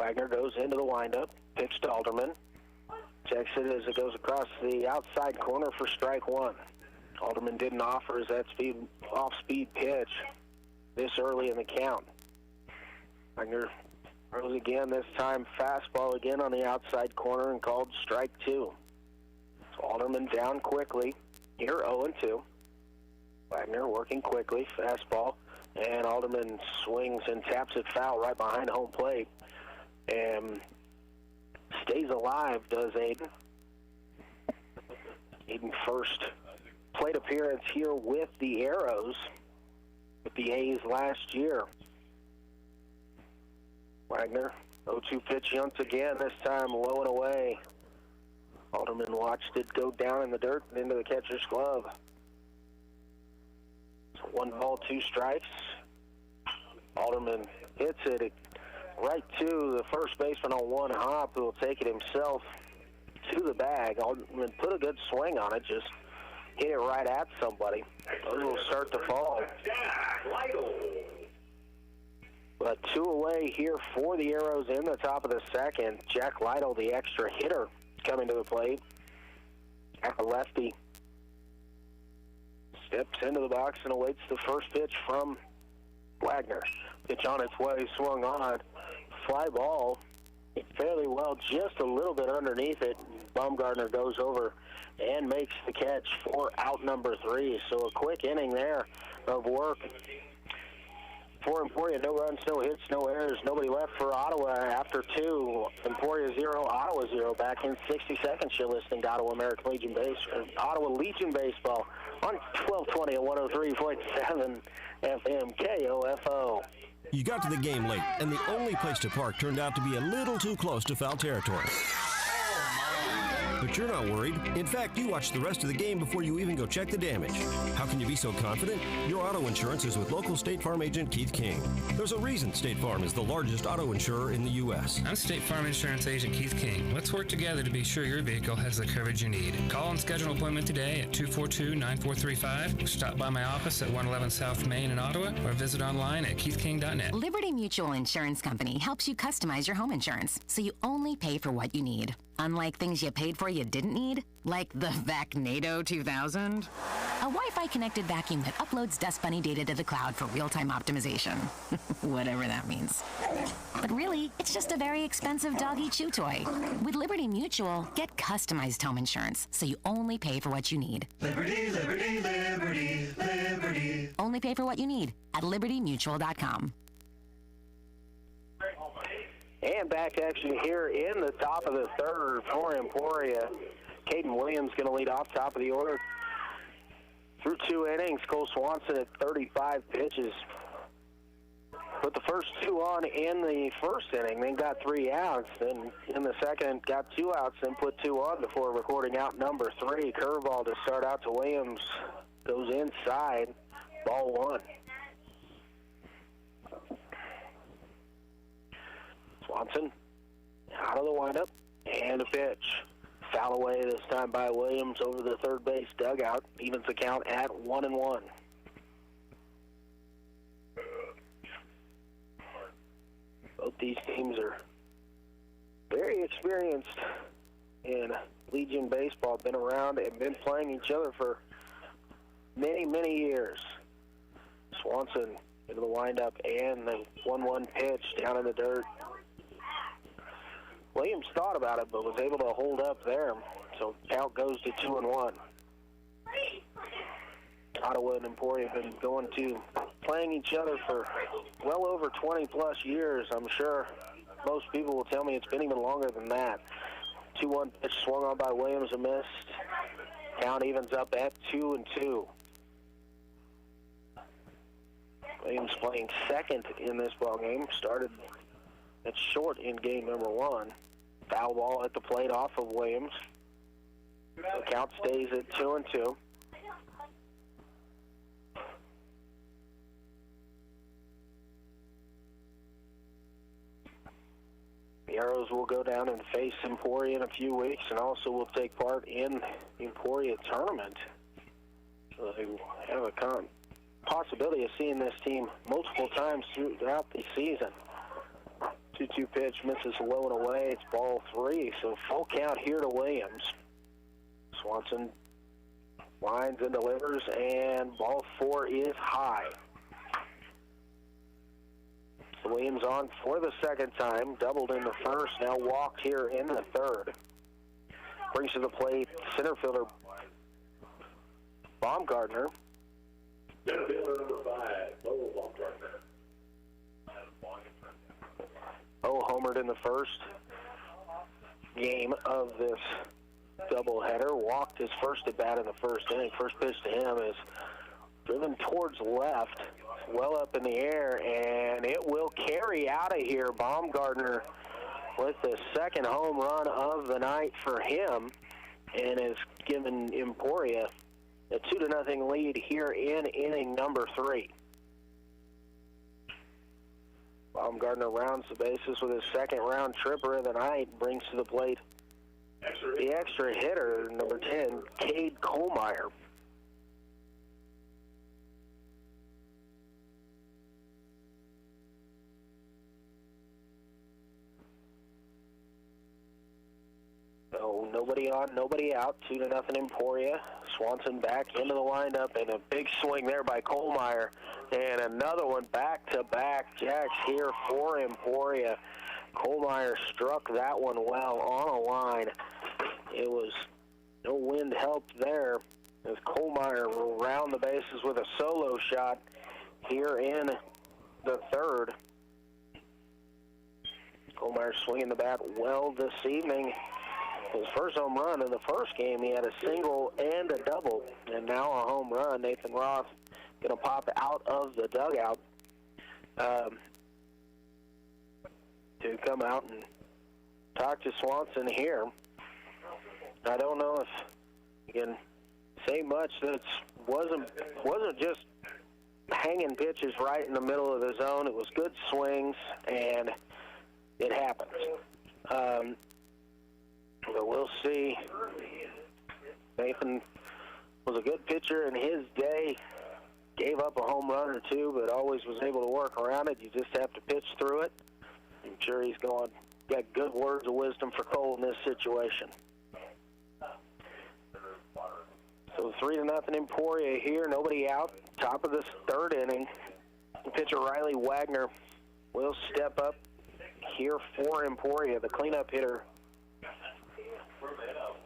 Wagner goes into the windup, pitch to Alderman. Checks it as it goes across the outside corner for strike one. Alderman didn't offer as that off-speed pitch this early in the count. Wagner throws again, this time fastball again on the outside corner and called strike two. So Alderman down quickly, here 0-2. Wagner working quickly, fastball, and Alderman swings and taps it foul right behind home plate. And stays alive, does Aiden. Aiden first plate appearance here with the Arrows, with the A's last year. Wagner, 0-2 pitch once again, this time low and away. Alderman watched it go down in the dirt and into the catcher's glove. So 1 ball, 2 strikes. Alderman hits it right to the first baseman on one hop, who will take it himself to the bag. Alderman put a good swing on it, just hit it right at somebody. Those will start to fall. But 2 away here for the Arrows in the top of the second. Jack Lytle, the extra hitter, coming to the plate. At the lefty. Steps into the box and awaits the first pitch from Wagner. Pitch on its way, swung on. Fly ball, fairly well, just a little bit underneath it. Baumgartner goes over and makes the catch for out number 3. So a quick inning there of work for Emporia. No runs, no hits, no errors. Nobody left for Ottawa after 2. Emporia 0, Ottawa 0. Back in 60 seconds, you're listening to Ottawa Ottawa Legion Baseball on 1220 and 103.7 FM KOFO. You got to the game late, and the only place to park turned out to be a little too close to foul territory. But you're not worried. In fact, you watch the rest of the game before you even go check the damage. How can you be so confident? Your auto insurance is with local State Farm agent Keith King. There's a reason State Farm is the largest auto insurer in the U.S. I'm State Farm insurance agent Keith King. Let's work together to be sure your vehicle has the coverage you need. Call and schedule an appointment today at 242-9435. Stop by my office at 111 South Main in Ottawa, or visit online at keithking.net. Liberty Mutual Insurance Company helps you customize your home insurance so you only pay for what you need. Unlike things you paid for you didn't need, like the Vacnado 2000. A Wi-Fi connected vacuum that uploads Dust Bunny data to the cloud for real-time optimization. Whatever that means. But really, it's just a very expensive doggy chew toy. With Liberty Mutual, get customized home insurance so you only pay for what you need. Liberty, liberty, liberty, liberty. Only pay for what you need at libertymutual.com. And back action here in the top of the third for Emporia. Caden Williams going to lead off top of the order. Through 2 innings, Cole Swanson at 35 pitches. Put the first 2 on in the first inning, then got 3 outs. Then in the second, got 2 outs, then put 2 on before recording out number 3. Curveball to start out to Williams. Goes inside, ball 1. Swanson out of the windup, and a pitch. Foul away this time by Williams over the third base dugout. Evens the count at 1-1. Both these teams are very experienced in Legion baseball. Been around and been playing each other for many, many years. Swanson into the windup and the 1-1 pitch down in the dirt. Williams thought about it, but was able to hold up there. So count goes to 2-1. Ottawa and Emporia have been playing each other for well over 20-plus years. I'm sure most people will tell me it's been even longer than that. 2-1 pitch swung on by Williams and missed. Count evens up at 2-2. Williams playing second in this ballgame. Started at short in game number 1. Foul ball at the plate off of Williams. The count stays at 2-2. The Arrows will go down and face Emporia in a few weeks, and also will take part in the Emporia tournament. So they have a possibility of seeing this team multiple times throughout the season. 2-2 2-2 pitch misses low and away. It's ball 3, so full count here to Williams. Swanson lines and delivers, and ball 4 is high. Williams on for the second time, doubled in the first, now walked here in the third. Brings to the plate center fielder Baumgartner. Center fielder number 5, Bo Baumgartner. Bo homered in the first game of this doubleheader. Walked his first at bat in the first inning. First pitch to him is driven towards left, well up in the air, and it will carry out of here. Baumgartner with the second home run of the night for him, and has given Emporia a 2-0 lead here in inning number 3. Baumgartner rounds the bases with his second round tripper of the night, brings to the plate the extra hitter, number 10, Cade Kohlmeyer. So nobody on, nobody out, 2-0 Emporia. Swanson back into the lineup, and a big swing there by Kohlmeyer. And another one back-to-back jacks here for Emporia. Kohlmeyer struck that one well on a line. It was no wind help there as Kohlmeyer will round the bases with a solo shot here in the third. Kohlmeyer swinging the bat well this evening. His first home run in the first game, he had a single and a double, and now a home run. Nathan Roth going to pop out of the dugout to come out and talk to Swanson here. I don't know if you can say much. That wasn't just hanging pitches right in the middle of the zone. It was good swings, and it happens. But we'll see. Nathan was a good pitcher in his day. Gave up a home run or two, but always was able to work around it. You just have to pitch through it. I'm sure he's got good words of wisdom for Cole in this situation. So 3-0 Emporia here. Nobody out. Top of this third inning. Pitcher Riley Wagner will step up here for Emporia. The cleanup hitter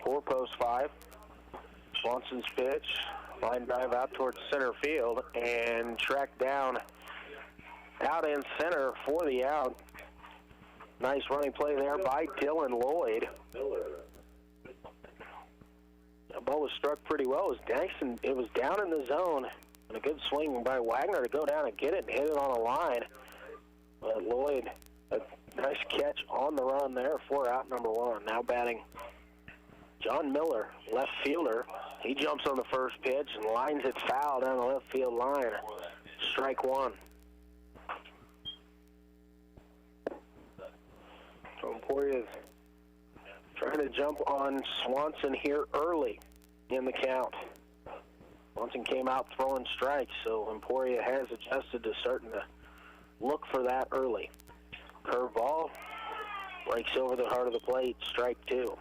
for post 5. Swanson's pitch, line drive out towards center field, and tracked down out in center for the out. Nice running play there by Dylan Lloyd. The ball was struck pretty well. It was down in the zone, and a good swing by Wagner to go down and get it and hit it on a line. But Lloyd, a nice catch on the run there for out number 1. Now batting John Miller, left fielder. He jumps on the first pitch and lines it foul down the left field line. Strike 1. So Emporia's trying to jump on Swanson here early in the count. Swanson came out throwing strikes, so Emporia has adjusted to starting to look for that early. Curveball breaks over the heart of the plate, strike 2.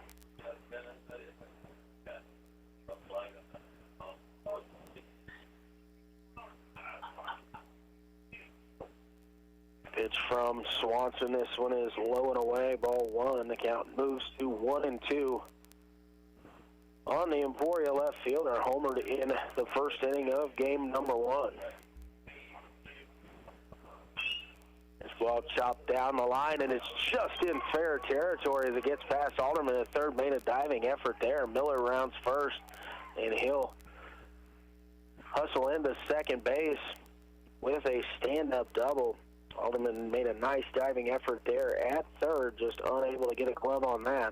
Pitch from Swanson. This one is low and away, ball 1. The count moves to 1-2. On the Emporia left fielder, homered in the first inning of game number 1. This ball chopped down the line, and it's just in fair territory as it gets past Alderman at third. Made a diving effort there. Miller rounds first, and he'll hustle into second base with a stand-up double. Alderman made a nice diving effort there at third, just unable to get a glove on that.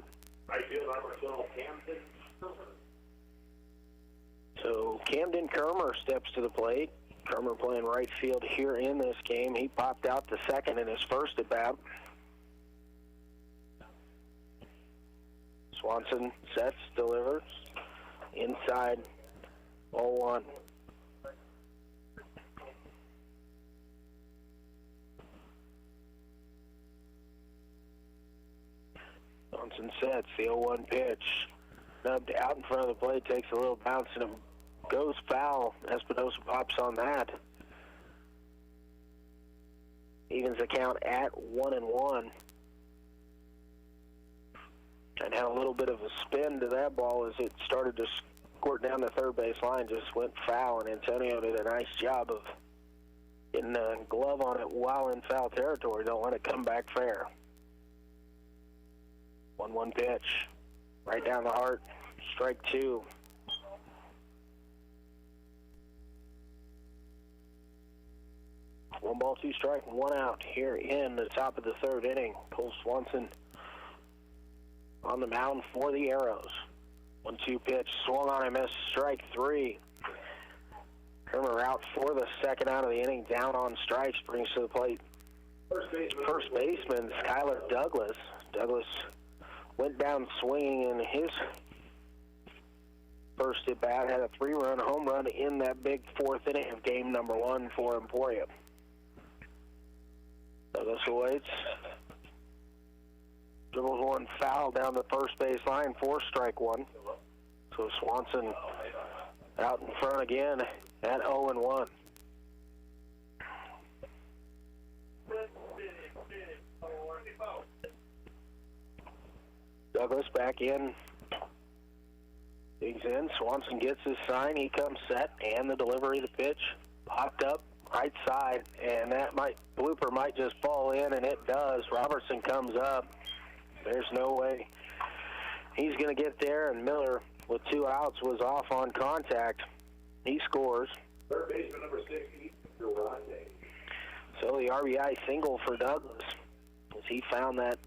So Camden Kermer steps to the plate. Kermer playing right field here in this game. He popped out to second in his first at bat. Swanson sets, delivers. Inside, ball 1. Swanson sets the 0-1 pitch. Snubbed out in front of the plate, takes a little bounce, and it goes foul. Espinosa pops on that. Evens the count at 1-1. And had a little bit of a spin to that ball as it started to squirt down the third base line, just went foul, and Antonio did a nice job of getting a glove on it while in foul territory. Don't let it come back fair. 1-1 pitch, right down the heart, strike two. One ball, two strike, one out here in the top of the third inning. Cole Swanson on the mound for the Arrows. 1-2 pitch, swung on and missed, strike three. Hermer out for the second out of the inning, down on strikes, brings to the plate first baseman Skylar Douglas. Douglas went down swinging in his first at bat, had a 3-run home run in that big fourth inning of game number 1 for Emporia. Douglas awaits. Dribbles one foul down the first base line for strike one. So Swanson out in front again at 0-1. Douglas back in. Digs in. Swanson gets his sign. He comes set, and the delivery of the pitch popped up right side, and that blooper might just fall in, and it does. Robertson comes up. There's no way he's going to get there, and Miller, with 2 outs, was off on contact. He scores. Third baseman number 60, Durante. So the RBI single for Douglas, as he found that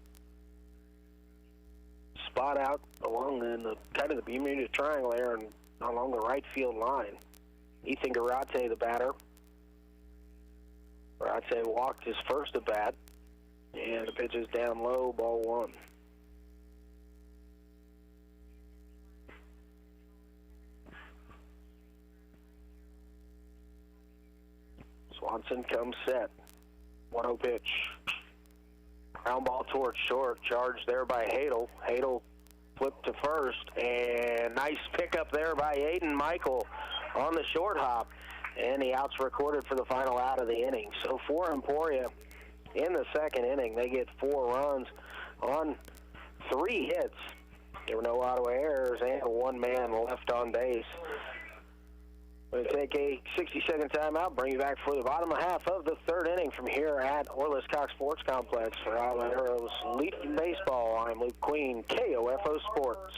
spot out along in the kind of the Bermuda Triangle there and along the right field line. Ethan Garate, the batter. Garate walked his first at bat, and the pitch is down low, ball one. Swanson comes set. 1-0 pitch. Ground ball towards short. Charged there by Hadel. Hadel flipped to first. And nice pickup there by Aiden Michael on the short hop. And the out's recorded for the final out of the inning. So for Emporia, in the second inning, they get 4 runs on 3 hits. There were no Ottawa errors and 1 man left on base. We're going to take a 60-second timeout, bring you back for the bottom half of the third inning from here at Orlis Cox Sports Complex. For Ottawa Arrows Leafs Baseball, I'm Luke Queen, KOFO Sports.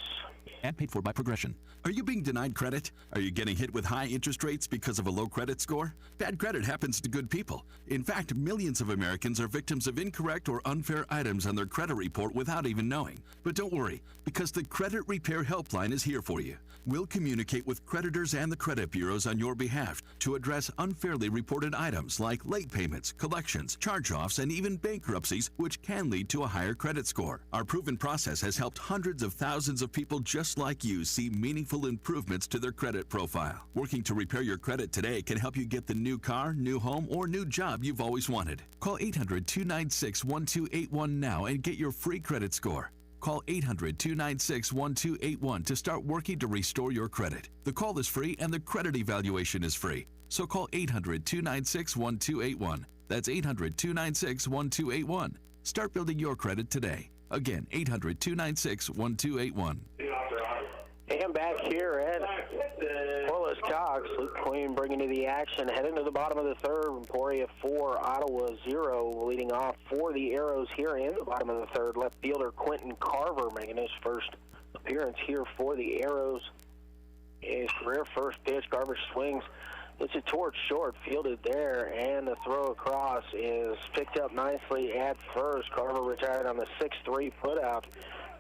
And paid for by Progression. Are you being denied credit? Are you getting hit with high interest rates because of a low credit score? Bad credit happens to good people. In fact, millions of Americans are victims of incorrect or unfair items on their credit report without even knowing. But don't worry, because the Credit Repair Helpline is here for you. We'll communicate with creditors and the credit bureaus on your behalf to address unfairly reported items like late payments, collections, charge-offs, and even bankruptcies, which can lead to a higher credit score. Our proven process has helped hundreds of thousands of people just like you see meaningful improvements to their credit profile. Working to repair your credit today can help you get the new car, new home, or new job you've always wanted. Call 800-296-1281 now and get your free credit score. Call 800-296-1281 to start working to restore your credit. The call is free and the credit evaluation is free. So call 800-296-1281. That's 800-296-1281. Start building your credit today. Again, 800-296-1281. And back here at Orlis Cox, Luke Queen bringing you the action. Heading to the bottom of the third, Emporia 4, Ottawa 0. Leading off for the Arrows here in the bottom of the third, left fielder Quentin Carver making his first appearance here for the Arrows. His career first pitch, Carver swings. It's a towards short, fielded there, and the throw across is picked up nicely at first. Carver retired on the 6-3 putout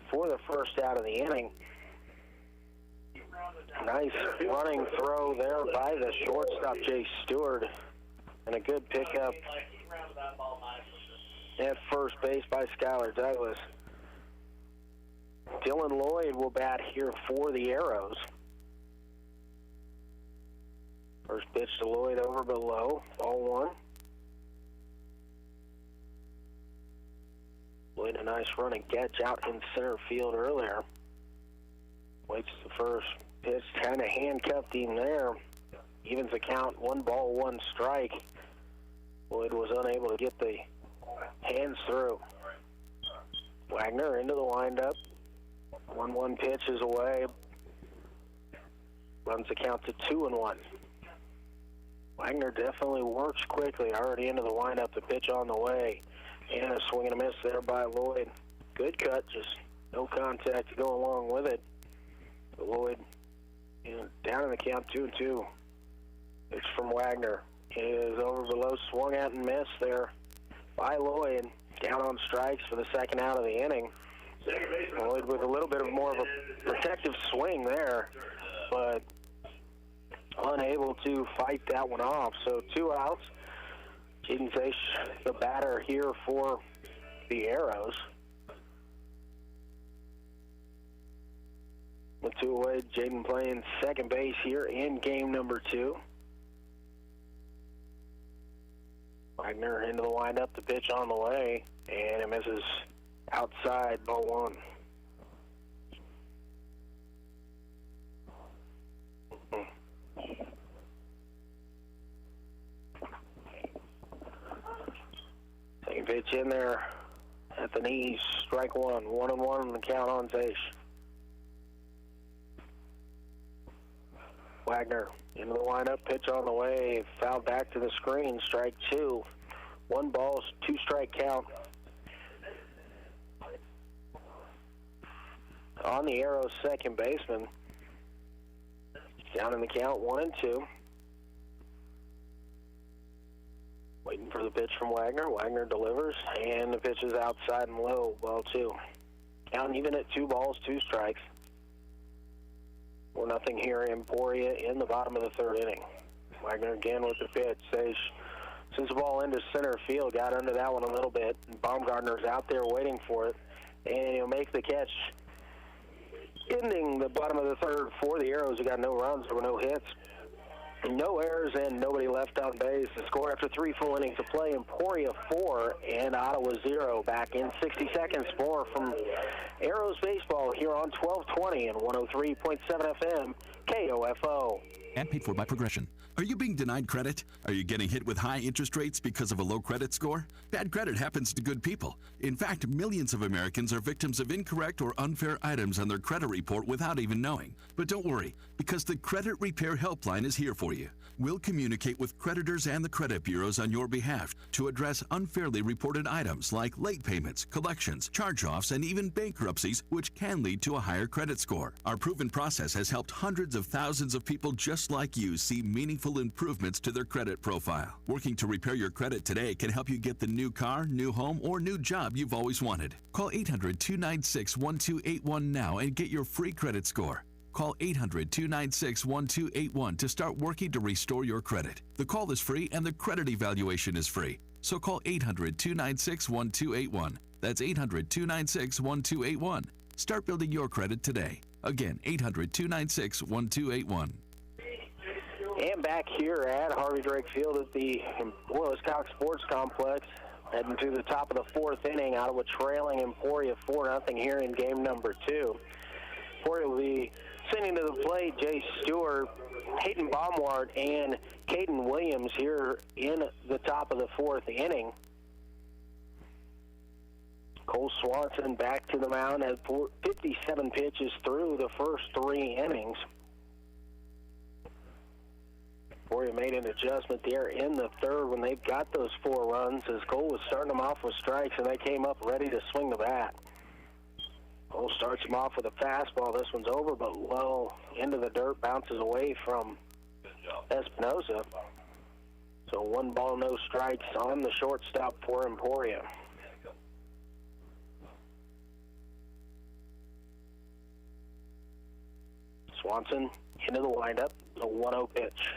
for the first out of the inning. Nice running throw there by the shortstop, Jay Stewart, and a good pickup at first base by Skylar Douglas. Dylan Lloyd will bat here for the Arrows. First pitch to Lloyd over below, ball one. Played a nice running catch out in center field earlier. Waits the first pitch, kind of handcuffed him there. Evens the count, 1 ball, 1 strike. Lloyd was unable to get the hands through. Wagner into the windup. 1-1 pitch is away. Runs the count to 2-1. Wagner definitely works quickly. Already into the windup. The pitch on the way. And a swing and a miss there by Lloyd. Good cut, just no contact to go along with it. But Lloyd, down in the count, 2-2. It's from Wagner. It is over below, swung at and missed there by Lloyd. Down on strikes for the second out of the inning. Lloyd with a little bit of more of a protective swing there, but unable to fight that one off. So 2 outs. Jaden Fish, the batter here for the Arrows. With 2 away, Jaden playing second base here in game number 2. Wagner into the windup, the pitch on the way, and it misses outside, ball 1. Second pitch in there at the knees, strike 1, 1-1 on the count on Fish. Wagner into the windup, pitch on the way, fouled back to the screen, strike 2. 1 ball, 2 strike count. On the Arrows second baseman. Down in the count, 1-2. Waiting for the pitch from Wagner. Wagner delivers, and the pitch is outside and low, ball 2. Count even at 2 balls, 2 strikes. 4-0 here, Emporia in the bottom of the 3rd inning. Wagner again with the pitch. Sends the ball into center field, got under that one a little bit. Baumgartner's out there waiting for it, and he'll make the catch. Ending the bottom of the 3rd for the Arrows, who got no runs, there were no hits, no errors, and nobody left on base. The score after 3 full innings of play, Emporia 4 and Ottawa 0. Back in 60 seconds, more from Arrows baseball here on 1220 and 103.7 FM, KOFO. And paid for by Progression. Are you being denied credit? Are you getting hit with high interest rates because of a low credit score? Bad credit happens to good people. In fact, millions of Americans are victims of incorrect or unfair items on their credit report without even knowing. But don't worry, because the Credit Repair Helpline is here for you. We'll communicate with creditors and the credit bureaus on your behalf to address unfairly reported items like late payments, collections, charge-offs, and even bankruptcies, which can lead to a higher credit score. Our proven process has helped hundreds of thousands of people just like you see meaningful improvements to their credit profile. Working to repair your credit today can help you get the new car, new home, or new job you've always wanted. Call 800-296-1281 now and get your free credit score. Call 800-296-1281 to start working to restore your credit. The call is free and the credit evaluation is free. So call 800-296-1281. That's 800-296-1281. Start building your credit today. Again, 800-296-1281. And back here at Harvey Drake Field at the Willis Cox Sports Complex, heading to the top of the 4th inning, Ottawa trailing Emporia 4-0 here in game number 2. Emporia will be sending to the plate Jay Stewart, Hayden Baumwart, and Caden Williams here in the top of the 4th inning. Cole Swanson back to the mound, had 57 pitches through the first 3 innings. Emporia made an adjustment there in the 3rd when they've got those 4 runs, as Cole was starting them off with strikes, and they came up ready to swing the bat. Cole starts him off with a fastball. This one's over, but low into the dirt, bounces away from Espinosa. So 1 ball, no strikes on the shortstop for Emporia. Swanson into the windup, a 1-0 pitch.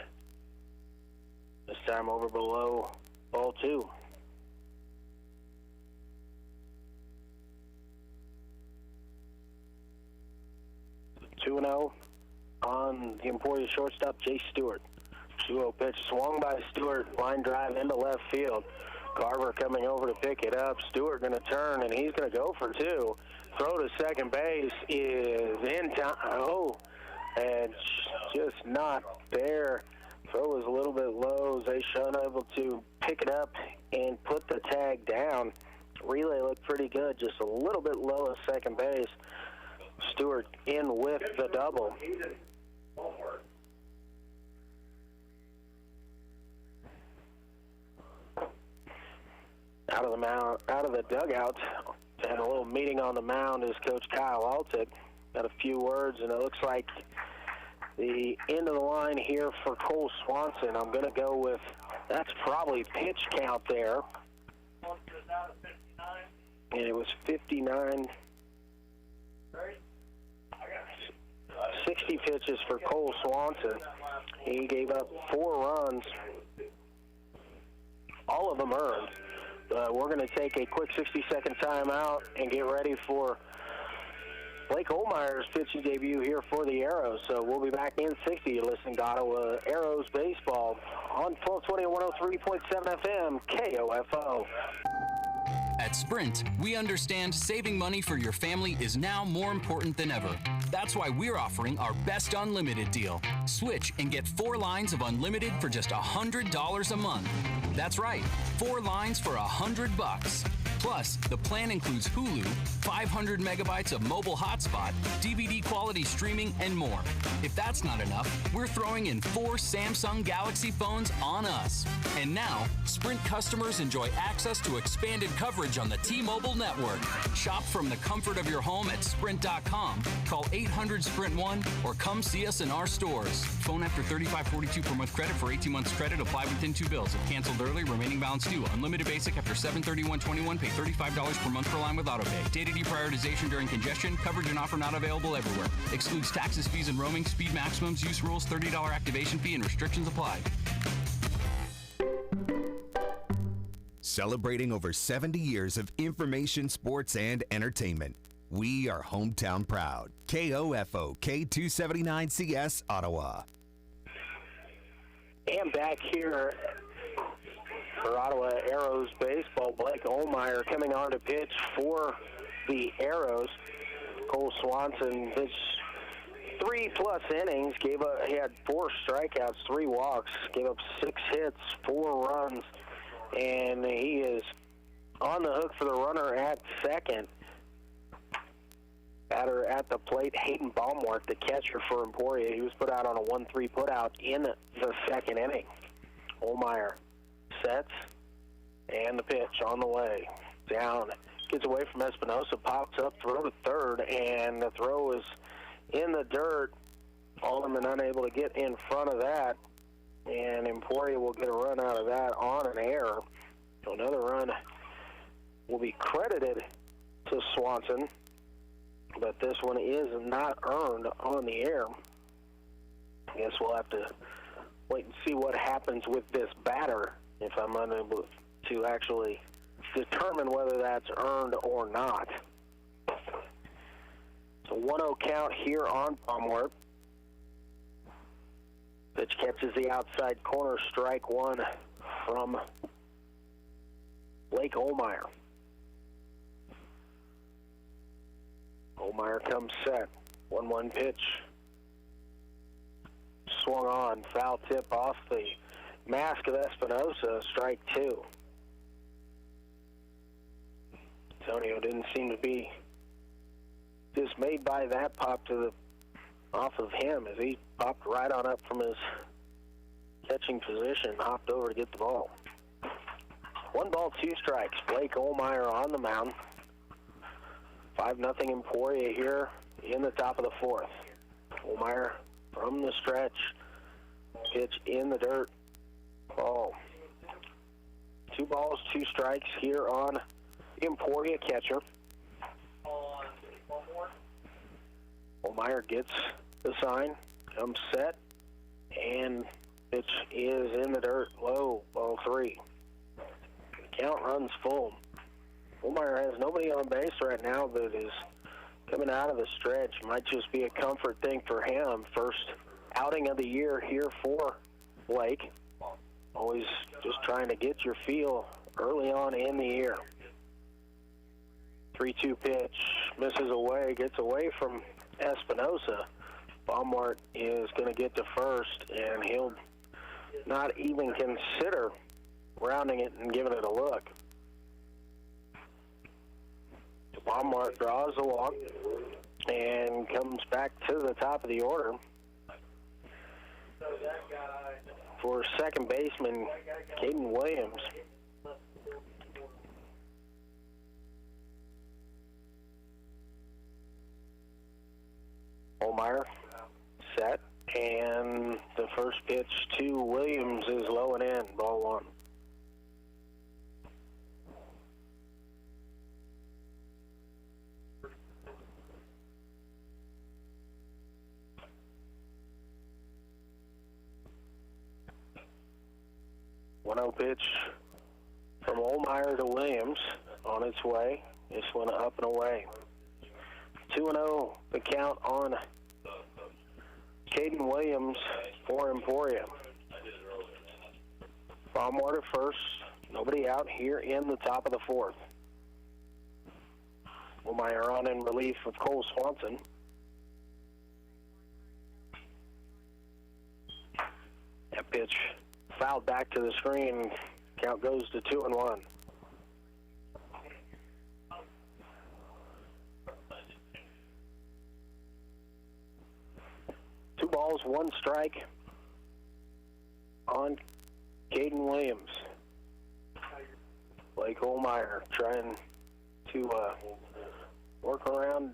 This time over below, ball 2. So 2-0 on the Emporia shortstop, Jay Stewart. 2-0 pitch swung by Stewart, line drive into left field. Carver coming over to pick it up. Stewart going to turn, and he's going to go for two. Throw to second base is in time. Oh, and just not there. Throw was a little bit low. Zayshawn unable to pick it up and put the tag down. Relay looked pretty good, just a little bit low at second base. Stewart in with the double. Out of the dugout, and a little meeting on the mound is Coach Kyle Altick. Got a few words, and it looks like the end of the line here for Cole Swanson. I'm going to go with, that's probably pitch count there. And it was 59. 60 pitches for Cole Swanson. He gave up 4 runs, all of them earned. We're going to take a quick 60-second timeout and get ready for Blake Olmeyer's pitching debut here for the Arrows. So we'll be back in 60. You're listening to Ottawa Arrows Baseball on 1220 and 103.7 FM, KOFO. At Sprint, we understand saving money for your family is now more important than ever. That's why we're offering our best unlimited deal. Switch and get 4 lines of unlimited for just $100 a month. That's right, 4 lines for $100. Plus, the plan includes Hulu, 500 megabytes of mobile hotspot, DVD quality streaming, and more. If that's not enough, we're throwing in 4 Samsung Galaxy phones on us. And now, Sprint customers enjoy access to expanded coverage on the T-Mobile network. Shop from the comfort of your home at Sprint.com. Call 800-SPRINT-1 or come see us in our stores. Phone after $35.42 per month credit for 18 months credit. Apply within 2 bills. If canceled early, remaining balance due. Unlimited basic after $731.21. Pay $35 per month per line with AutoPay. Data deprioritization during congestion. Coverage and offer not available everywhere. Excludes taxes, fees, and roaming. Speed maximums, use rules, $30 activation fee, and restrictions apply. Celebrating over 70 years of information, sports, and entertainment. We are hometown proud. KOFO K279CS Ottawa. And back here for Ottawa Arrows Baseball, Blake Olmeyer coming on to pitch for the Arrows. Cole Swanson pitched 3+ innings, he had 4 strikeouts, 3 walks, gave up 6 hits, 4 runs, and he is on the hook for the runner at second. Batter at the plate, Hayden Baumwart, the catcher for Emporia. He was put out on a 1-3 putout in the second inning. Olmeyer sets, and the pitch on the way. Down, gets away from Espinosa, pops up, throw to third, and the throw is in the dirt. Alderman unable to get in front of that, and Emporia will get a run out of that on an error. So another run will be credited to Swanson, but this one is not earned on the air. I guess we'll have to wait and see what happens with this batter if I'm unable to actually determine whether that's earned or not. So 1-0 count here on Baumwart. Pitch catches the outside corner, strike one from Blake Olmeyer. Olmeyer comes set. 1-1 pitch. Swung on. Foul tip off the mask of Espinosa. Strike 2. Antonio didn't seem to be dismayed by that pop off of him as he popped right on up from his catching position and hopped over to get the ball. 1 ball, 2 strikes. Blake Olmeyer on the mound. 5-0 Emporia here in the top of the 4th. Olmeyer from the stretch. Pitch in the dirt. Ball. 2 balls, 2 strikes here on Emporia catcher. Olmeyer gets the sign, comes set, and pitch is in the dirt. Low, ball 3. The count runs full. Olmeyer has nobody on base right now, but is coming out of the stretch. Might just be a comfort thing for him. First outing of the year here for Blake. Always just trying to get your feel early on in the year. 3-2 pitch, misses away, gets away from Espinosa. Baumgart is going to get to first, and he'll not even consider rounding it and giving it a look. Baumgart draws the walk and comes back to the top of the order for second baseman Caden Williams. Olmeyer set, and the first pitch to Williams is low and in, ball one. One-0 pitch from Olmeyer to Williams on its way. This one up and away. 2-0 the count on Caden Williams for Emporia. Baumgart at first. Nobody out here in the top of the fourth. Olmeyer on in relief of Cole Swanson. That pitch fouled back to the screen. Count goes to 2-1. Two balls, one strike on Caden Williams. Blake Olmeyer trying to work around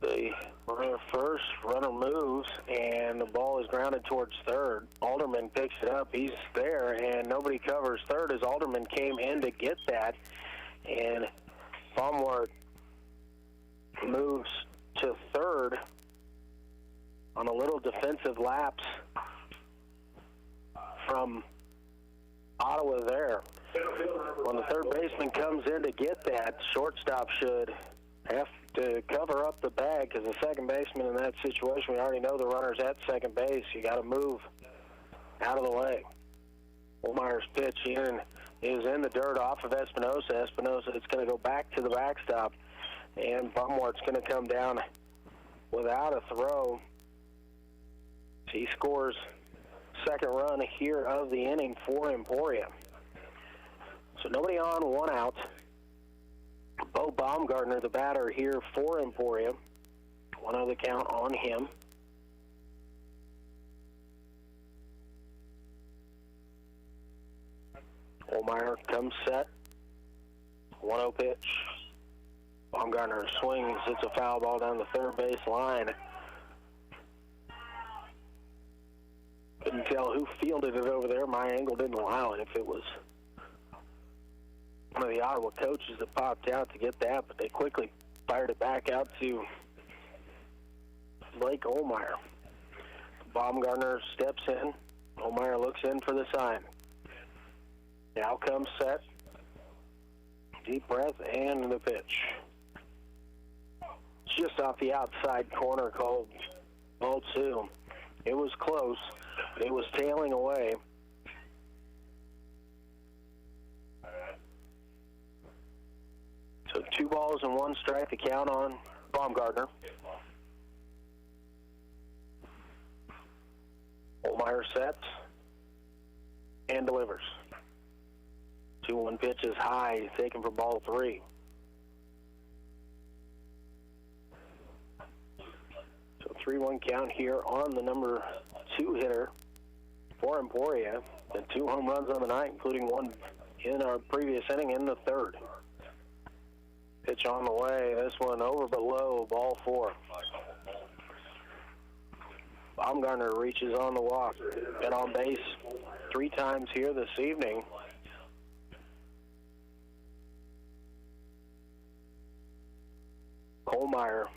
the runner first. Runner moves, and the ball is grounded towards third. Alderman picks it up. He's there, and nobody covers third as Alderman came in to get that. And Baumgart moves to third on a little defensive lapse from Ottawa there. When the third baseman comes in to get that, shortstop should have to cover up the bag, because the second baseman in that situation, we already know the runner's at second base. You got to move out of the way. Olmeyer's pitch in is in the dirt off of Espinosa. Espinosa, it's going to go back to the backstop, and Baumgart's going to come down without a throw. He scores second run here of the inning for Emporia. So nobody on, one out. Bo Baumgartner, the batter here for Emporia. 1-0 the count on him. Olmeyer comes set. 1-0 pitch. Baumgartner swings. It's a foul ball down the third base line. Couldn't tell who fielded it over there. My angle didn't allow it if it was one of the Ottawa coaches that popped out to get that, but they quickly fired it back out to Blake Olmeyer. Baumgartner steps in. Olmeyer looks in for the sign. Now comes set. Deep breath and the pitch. Just off the outside corner, called ball two. It was close. It was tailing away. So 2 balls and 1 strike to count on Baumgartner. Olmeyer sets and delivers. 2-1 pitch is high. He's taken for ball 3. So 3-1 count here on the number 2 hitter for Emporia. And 2 home runs on the night, including 1 in our previous inning in the third. Pitch on the way. This one over but low. Ball 4. Baumgartner reaches on the walk. Been on base 3 times here this evening. Olmeyer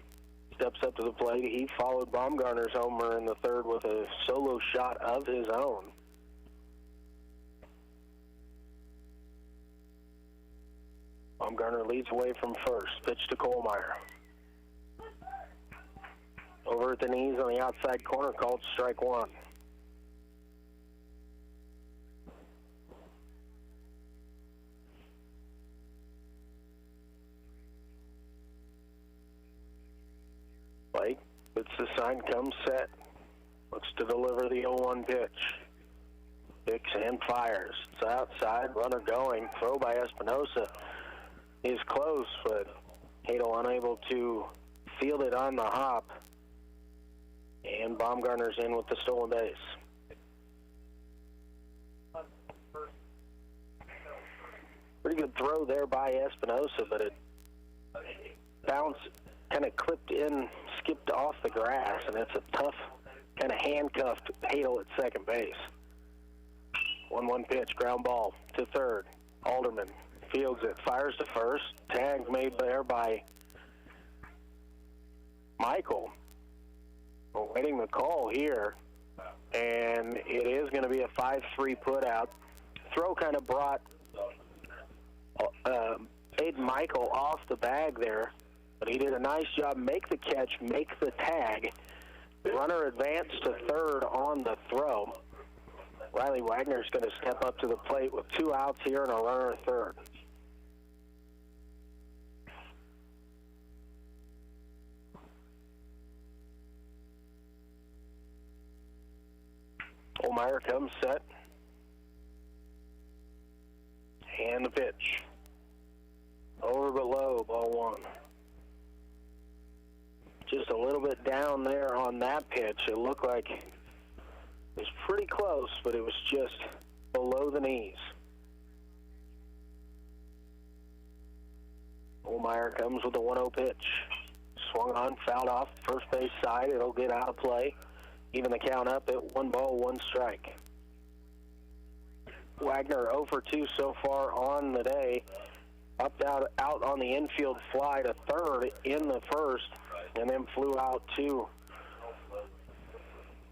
steps up to the plate. He followed Baumgartner's homer in the third with a solo shot of his own. Baumgartner leads away from first. Pitch to Olmeyer. Over at the knees on the outside corner, called strike 1. Blake puts the sign, comes set. Looks to deliver the 0-1 pitch. Picks and fires. It's outside, runner going. Throw by Espinosa is close, but Hadel unable to field it on the hop. And Baumgartner's in with the stolen base. Pretty good throw there by Espinosa, but it bounced, kind of clipped in, skipped off the grass, and it's a tough, kind of handcuffed Hadel at second base. 1-1 pitch, ground ball to third. Alderman fields it, fires to first. Tag made there by Michael. We're waiting the call here, and it is going to be a 5-3 put out. Throw kind of brought Aiden Michael off the bag there, but he did a nice job. Make the catch, make the tag. Runner advanced to third on the throw. Riley Wagner's going to step up to the plate with 2 outs here and a runner at third. Olmeyer comes set. And the pitch. Over below, ball 1. Just a little bit down there on that pitch. It looked like it was pretty close, but it was just below the knees. Olmeyer comes with a 1-0 pitch. Swung on, fouled off, first base side. It'll get out of play. Even the count up at 1 ball, 1 strike. Wagner 0 for 2 so far on the day. Up out on the infield fly to third in the first, and then flew out to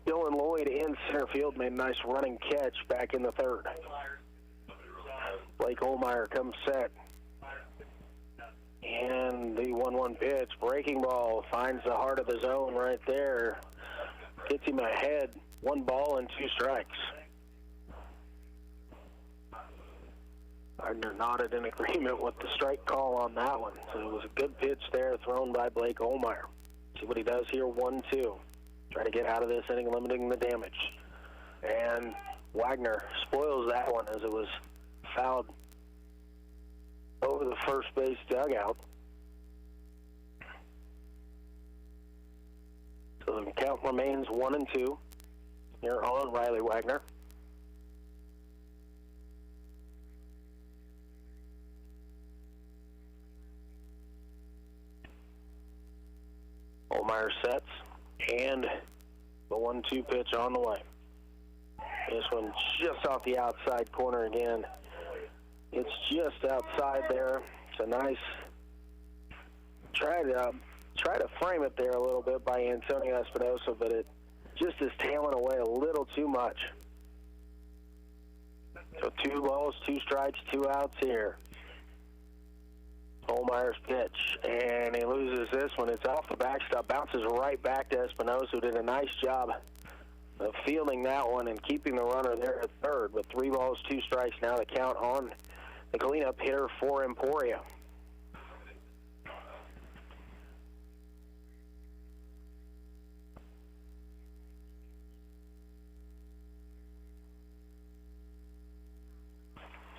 Dylan Lloyd in center field. Made a nice running catch back in the third. Blake Olmeyer comes set. And the 1-1 pitch, breaking ball, finds the heart of the zone right there. Gets him ahead, 1 ball and 2 strikes. Wagner nodded in agreement with the strike call on that one. So it was a good pitch there thrown by Blake Olmeyer. See what he does here, 1-2. Trying to get out of this inning, limiting the damage. And Wagner spoils that one as it was fouled over the first base dugout. So the count remains 1-2 here on Riley Wagner. Olmeyer sets, and the 1-2 pitch on the way. This one just off the outside corner again. It's just outside there. It's a nice try to frame it there a little bit by Antonio Espinosa, but it just is tailing away a little too much. So 2 balls, 2 strikes, 2 outs here. Olmeyer's pitch, and he loses this one. It's off the backstop, bounces right back to Espinosa, who did a nice job of fielding that one and keeping the runner there at third. But 3 balls, 2 strikes now to count on the cleanup hitter for Emporia.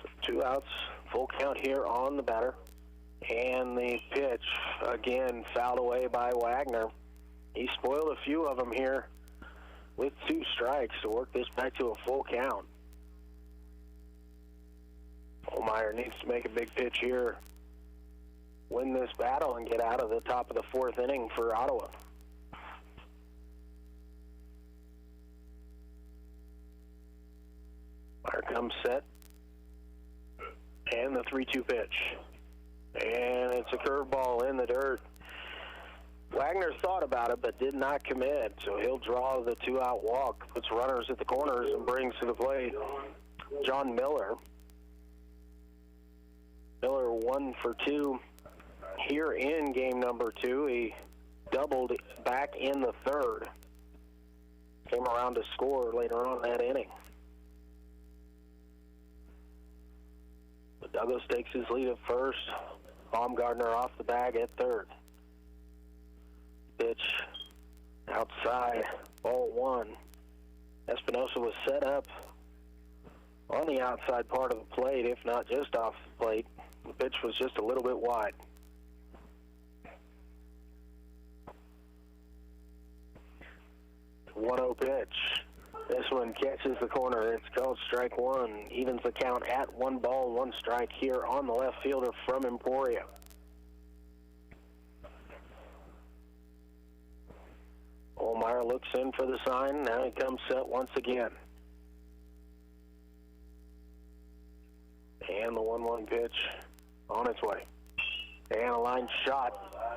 So 2 outs, full count here on the batter. And the pitch, again, fouled away by Wagner. He spoiled a few of them here with 2 strikes to work this back to a full count. Olmeyer needs to make a big pitch here, win this battle, and get out of the top of the 4th inning for Ottawa. Meyer comes set, and the 3-2 pitch. And it's a curveball in the dirt. Wagner thought about it but did not commit, so he'll draw the 2-out walk, puts runners at the corners, and brings to the plate John Miller. Miller 1 for 2 here in game number 2. He doubled back in the third. Came around to score later on in that inning. But Douglas takes his lead at first. Baumgartner off the bag at third. Pitch outside, ball one. Espinosa was set up on the outside part of the plate, if not just off the plate. The pitch was just a little bit wide. One-oh pitch. This one catches the corner. It's called strike one. Evens the count at 1 ball, 1 strike here on the left fielder from Emporia. Olmeyer looks in for the sign. Now he comes set once again. And the 1-1 pitch on its way. And a line shot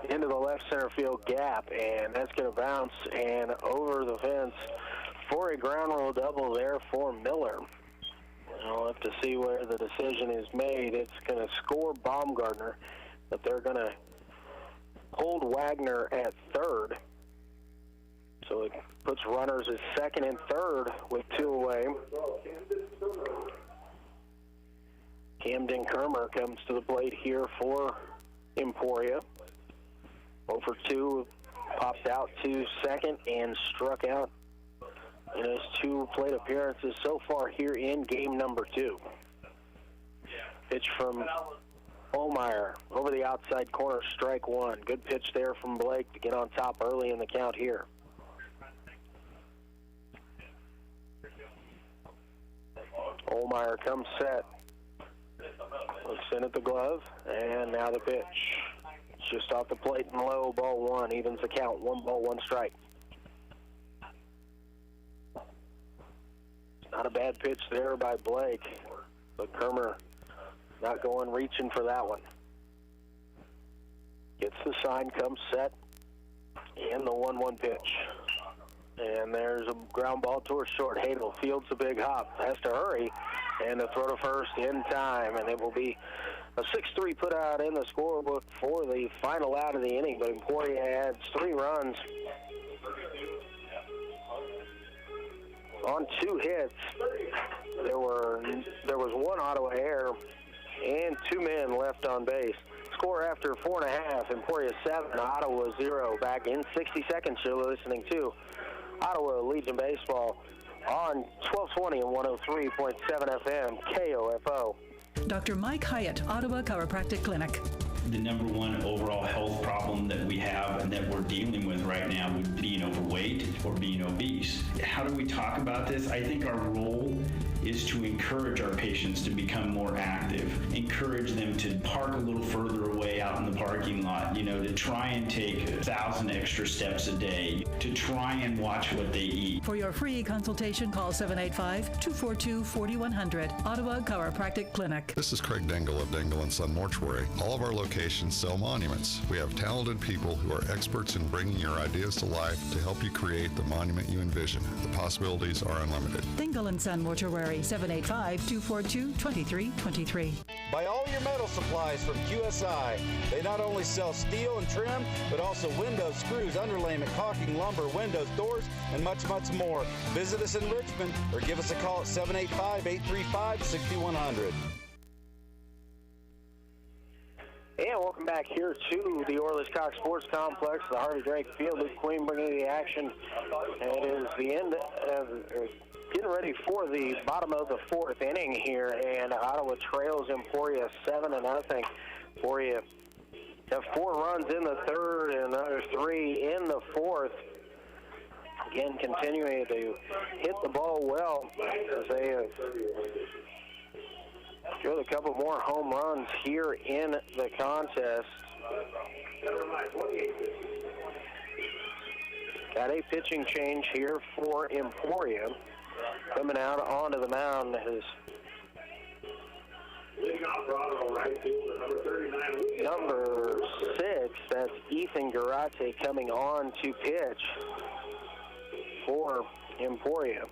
into the left center field gap, and that's going to bounce and over the fence for a ground rule double there for Miller. I'll have to see where the decision is made. It's going to score Baumgartner, but they're going to hold Wagner at third. So it puts runners at second and third with 2 away. Camden Kermer comes to the plate here for Emporia. 0 for 2, popped out to second and struck out in his 2 plate appearances so far here in game number 2. Pitch from Olmeyer over the outside corner, strike one. Good pitch there from Blake to get on top early in the count here. Olmeyer comes set. Looks in at the glove, and now the pitch. It's just off the plate and low, ball one. Evens the count, 1 ball, 1 strike. Not a bad pitch there by Blake, but Kermer not going reaching for that one. Gets the sign, comes set, and the 1-1 pitch. And there's a ground ball towards short. Hadel fields a big hop, has to hurry, and to throw to first in time. And it will be a 6-3 put out in the scorebook for the final out of the inning. But Emporia adds 3 runs on 2 hits. There was 1 Ottawa error and 2 men left on base. Score after 4.5, Emporia 7, Ottawa 0. Back in 60 seconds, you're listening to Ottawa Legion Baseball on 1220 and 103.7 FM, KOFO. Dr. Mike Hyatt, Ottawa Chiropractic Clinic. The number one overall health problem that we have and that we're dealing with right now would be being overweight or being obese. How do we talk about this? I think our role is to encourage our patients to become more active, encourage them to park a little further away out in the parking lot, to try and take 1,000 extra steps a day, to try and watch what they eat. For your free consultation, call 785-242-4100, Ottawa Chiropractic Clinic. This is Craig Dingle of Dingle & Son Mortuary. All of our locations sell monuments. We have talented people who are experts in bringing your ideas to life to help you create the monument you envision. The possibilities are unlimited. Dingle & Son Mortuary, 785-242-2323. Buy all your metal supplies from QSI. They not only sell steel and trim, but also windows, screws, underlayment, caulking, lumber, windows, doors, and much, much more. Visit us in Richmond or give us a call at 785-835-6100. And welcome back here to the Orleans Cox Sports Complex, the Harvey Drake Field. Luke Queen bringing the action. And it is the end of getting ready for the bottom of the 4th inning here, and Ottawa trails Emporia 7-0. Emporia have 4 runs in the 3rd and another 3 in the 4th. Again, continuing to hit the ball well as they have scored a couple more home runs here in the contest. Got a pitching change here for Emporia. Coming out onto the mound is number 6. That's Ethan Garate coming on to pitch for Emporia.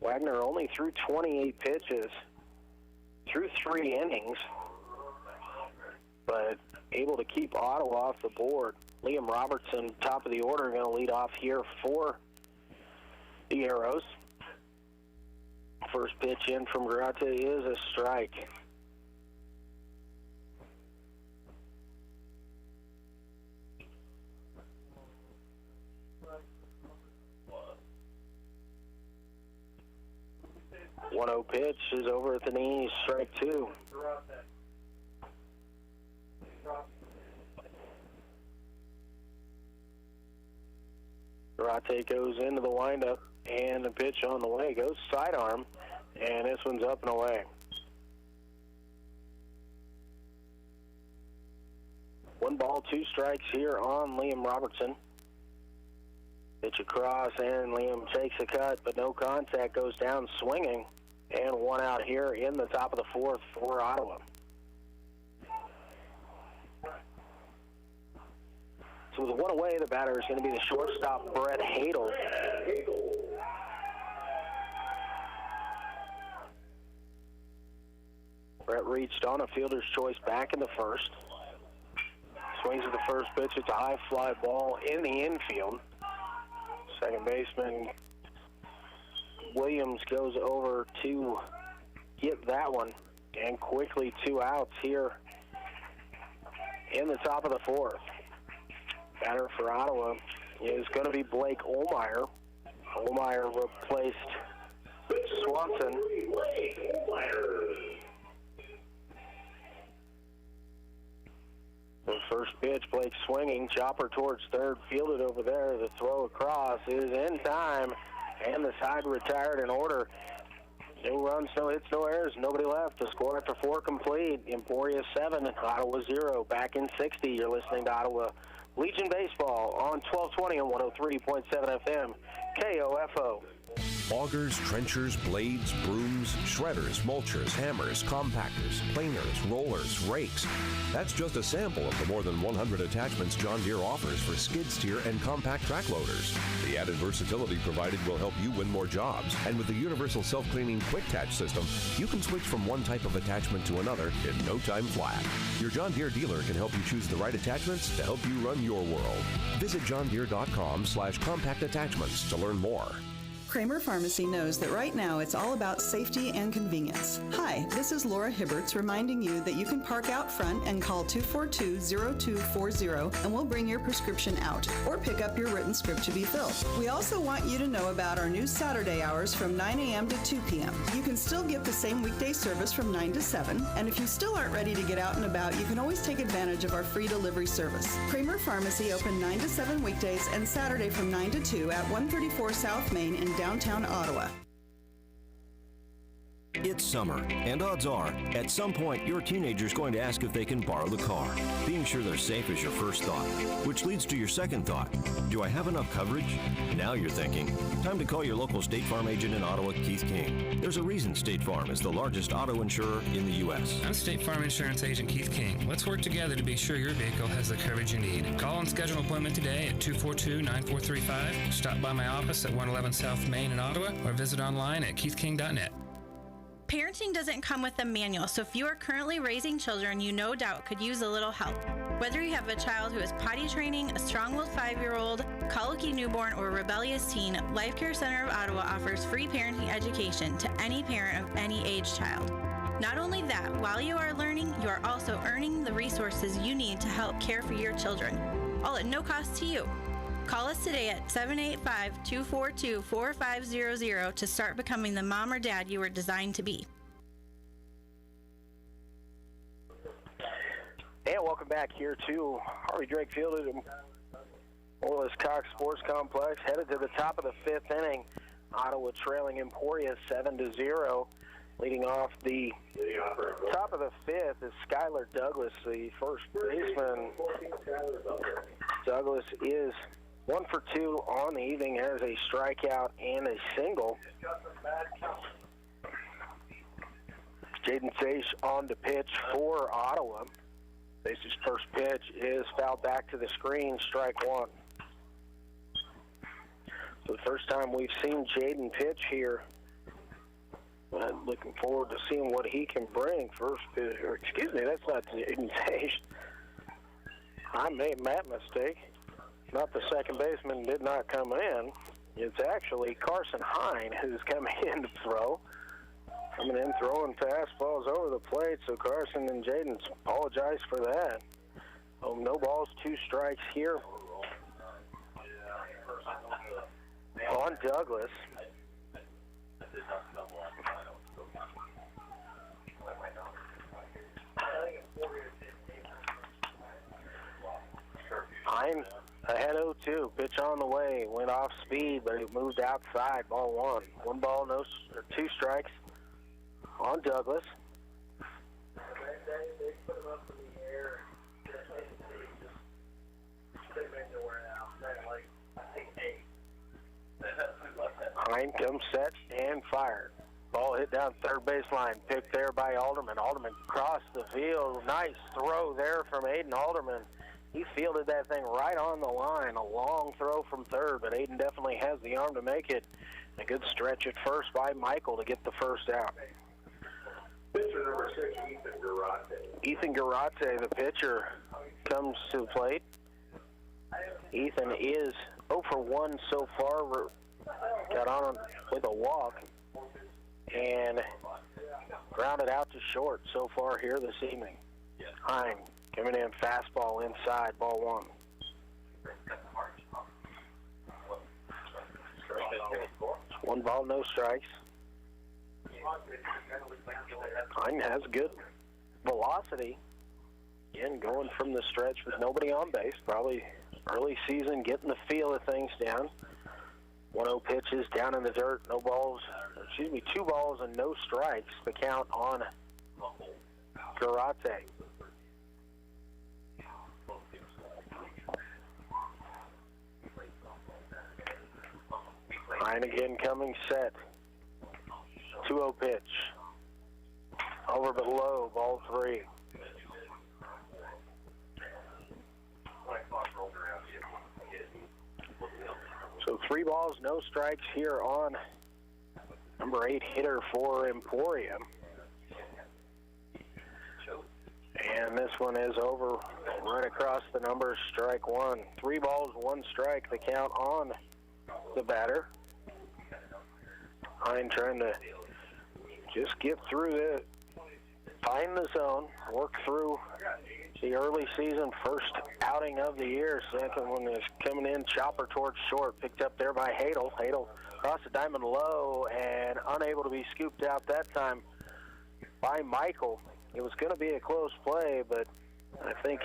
Wagner only threw 28 pitches through 3 innings, but able to keep Ottawa off the board. Liam Robertson, top of the order, going to lead off here for the Arrows. First pitch in from Garate is a strike. 1-0 pitch is over at the knees, strike 2. Durate goes into the windup, and the pitch on the way goes sidearm, and this one's up and away. 1 ball, 2 strikes here on Liam Robertson. Pitch across, and Liam takes a cut, but no contact, goes down swinging, and 1 out here in the top of the 4th for Ottawa. So with 1 away, the batter is going to be the shortstop, Brett Hadel. Brett reached on a fielder's choice back in the 1st. Swings at the first pitch. It's a high fly ball in the infield. Second baseman Williams goes over to get that one. And quickly 2 outs here in the top of the 4th. Batter for Ottawa is going to be Blake Olmeyer. Olmeyer replaced Swanson. The first pitch, Blake swinging, chopper towards third, fielded over there. The throw across is in time, and the side retired in order. No runs, no hits, no errors, nobody left. The score after 4 complete. Emporia 7, Ottawa 0. Back in 60, you're listening to Ottawa Legion Baseball on 1220 and 103.7 FM, KOFO. Augers, trenchers, blades, brooms, shredders, mulchers, hammers, compactors, planers, rollers, rakes. That's just a sample of the more than 100 attachments John Deere offers for skid steer and compact track loaders. The added versatility provided will help you win more jobs. And with the universal self-cleaning quick-attach system, you can switch from one type of attachment to another in no time flat. Your John Deere dealer can help you choose the right attachments to help you run your world. Visit johndeere.com/compact attachments to learn more. Kramer Pharmacy knows that right now it's all about safety and convenience. Hi, this is Laura Hibberts reminding you that you can park out front and call 242-0240 and we'll bring your prescription out or pick up your written script to be filled. We also want you to know about our new Saturday hours from 9 a.m. to 2 p.m. You can still get the same weekday service from 9 to 7, and if you still aren't ready to get out and about, you can always take advantage of our free delivery service. Kramer Pharmacy open 9 to 7 weekdays and Saturday from 9 to 2 at 134 South Main in downtown Ottawa. It's summer, and odds are, at some point, your teenager's going to ask if they can borrow the car. Being sure they're safe is your first thought, which leads to your second thought. Do I have enough coverage? Now you're thinking, time to call your local State Farm agent in Ottawa, Keith King. There's a reason State Farm is the largest auto insurer in the U.S. I'm State Farm Insurance Agent Keith King. Let's work together to be sure your vehicle has the coverage you need. Call and schedule an appointment today at 242-9435. Stop by my office at 111 South Main in Ottawa, or visit online at keithking.net. Parenting doesn't come with a manual, so if you are currently raising children you no doubt could use a little help. Whether you have a child who is potty training, a strong-willed 5-year-old, colicky newborn, or rebellious teen, Life Care Center of Ottawa offers free parenting education to any parent of any age child. Not only that, while you are learning, you are also earning the resources you need to help care for your children, all at no cost to you. Call us today at 785-242-4500 to start becoming the mom or dad you were designed to be. And welcome back here to Harvey Drake Field at Orlis Cox Sports Complex. Headed to the top of the 5th inning. Ottawa trailing Emporia 7-0. Leading off the top of the 5th is Skylar Douglas, the first baseman. Douglas is 1 for 2 on the evening, has a strikeout and a single. Jaden Sage on to pitch for Ottawa. Sage's first pitch is fouled back to the screen, strike 1. So the first time we've seen Jaden pitch here. I'm looking forward to seeing what he can bring. First pitch, or excuse me, that's not Jaden Sage. I made that mistake. Not the second baseman did not come in. It's actually Carson Hine who's coming in to throw. Coming in, throwing fastballs over the plate, so Carson and Jaden apologize for that. Oh, no balls, 2 strikes here on Douglas. Hine ahead 0-2. Pitch on the way. Went off speed, but it moved outside. Ball one. 1 ball, no, or 2 strikes on Douglas. Hine comes set and fired. Ball hit down third baseline. Picked there by Alderman. Alderman crossed the field. Nice throw there from Aiden Alderman. He fielded that thing right on the line. A long throw from third, but Aiden definitely has the arm to make it. A good stretch at first by Michael to get the first out. Pitcher number 6, Ethan Garate. Ethan Garate, the pitcher, comes to the plate. Ethan is 0 for 1 so far. Got on with a walk and grounded out to short so far here this evening. Hine coming in, fastball inside, ball 1. One ball, no strikes. Hine has good velocity. Again, going from the stretch with nobody on base. Probably early season, getting the feel of things down. 1-0 pitches down in the dirt, 2 balls and no strikes. The count on Garate. Hine again coming set. 2-0 pitch. Over but low, ball 3. So 3 balls, no strikes here on number 8 hitter for Emporia. And this one is over right across the numbers, strike 1. 3 balls, 1 strike, the count on the batter. Hine trying to just get through it, find the zone, work through the early season first outing of the year. Second one is coming in, chopper towards short, picked up there by Hadel. Hadel across the diamond low and unable to be scooped out that time by Michael. It was going to be a close play, but I think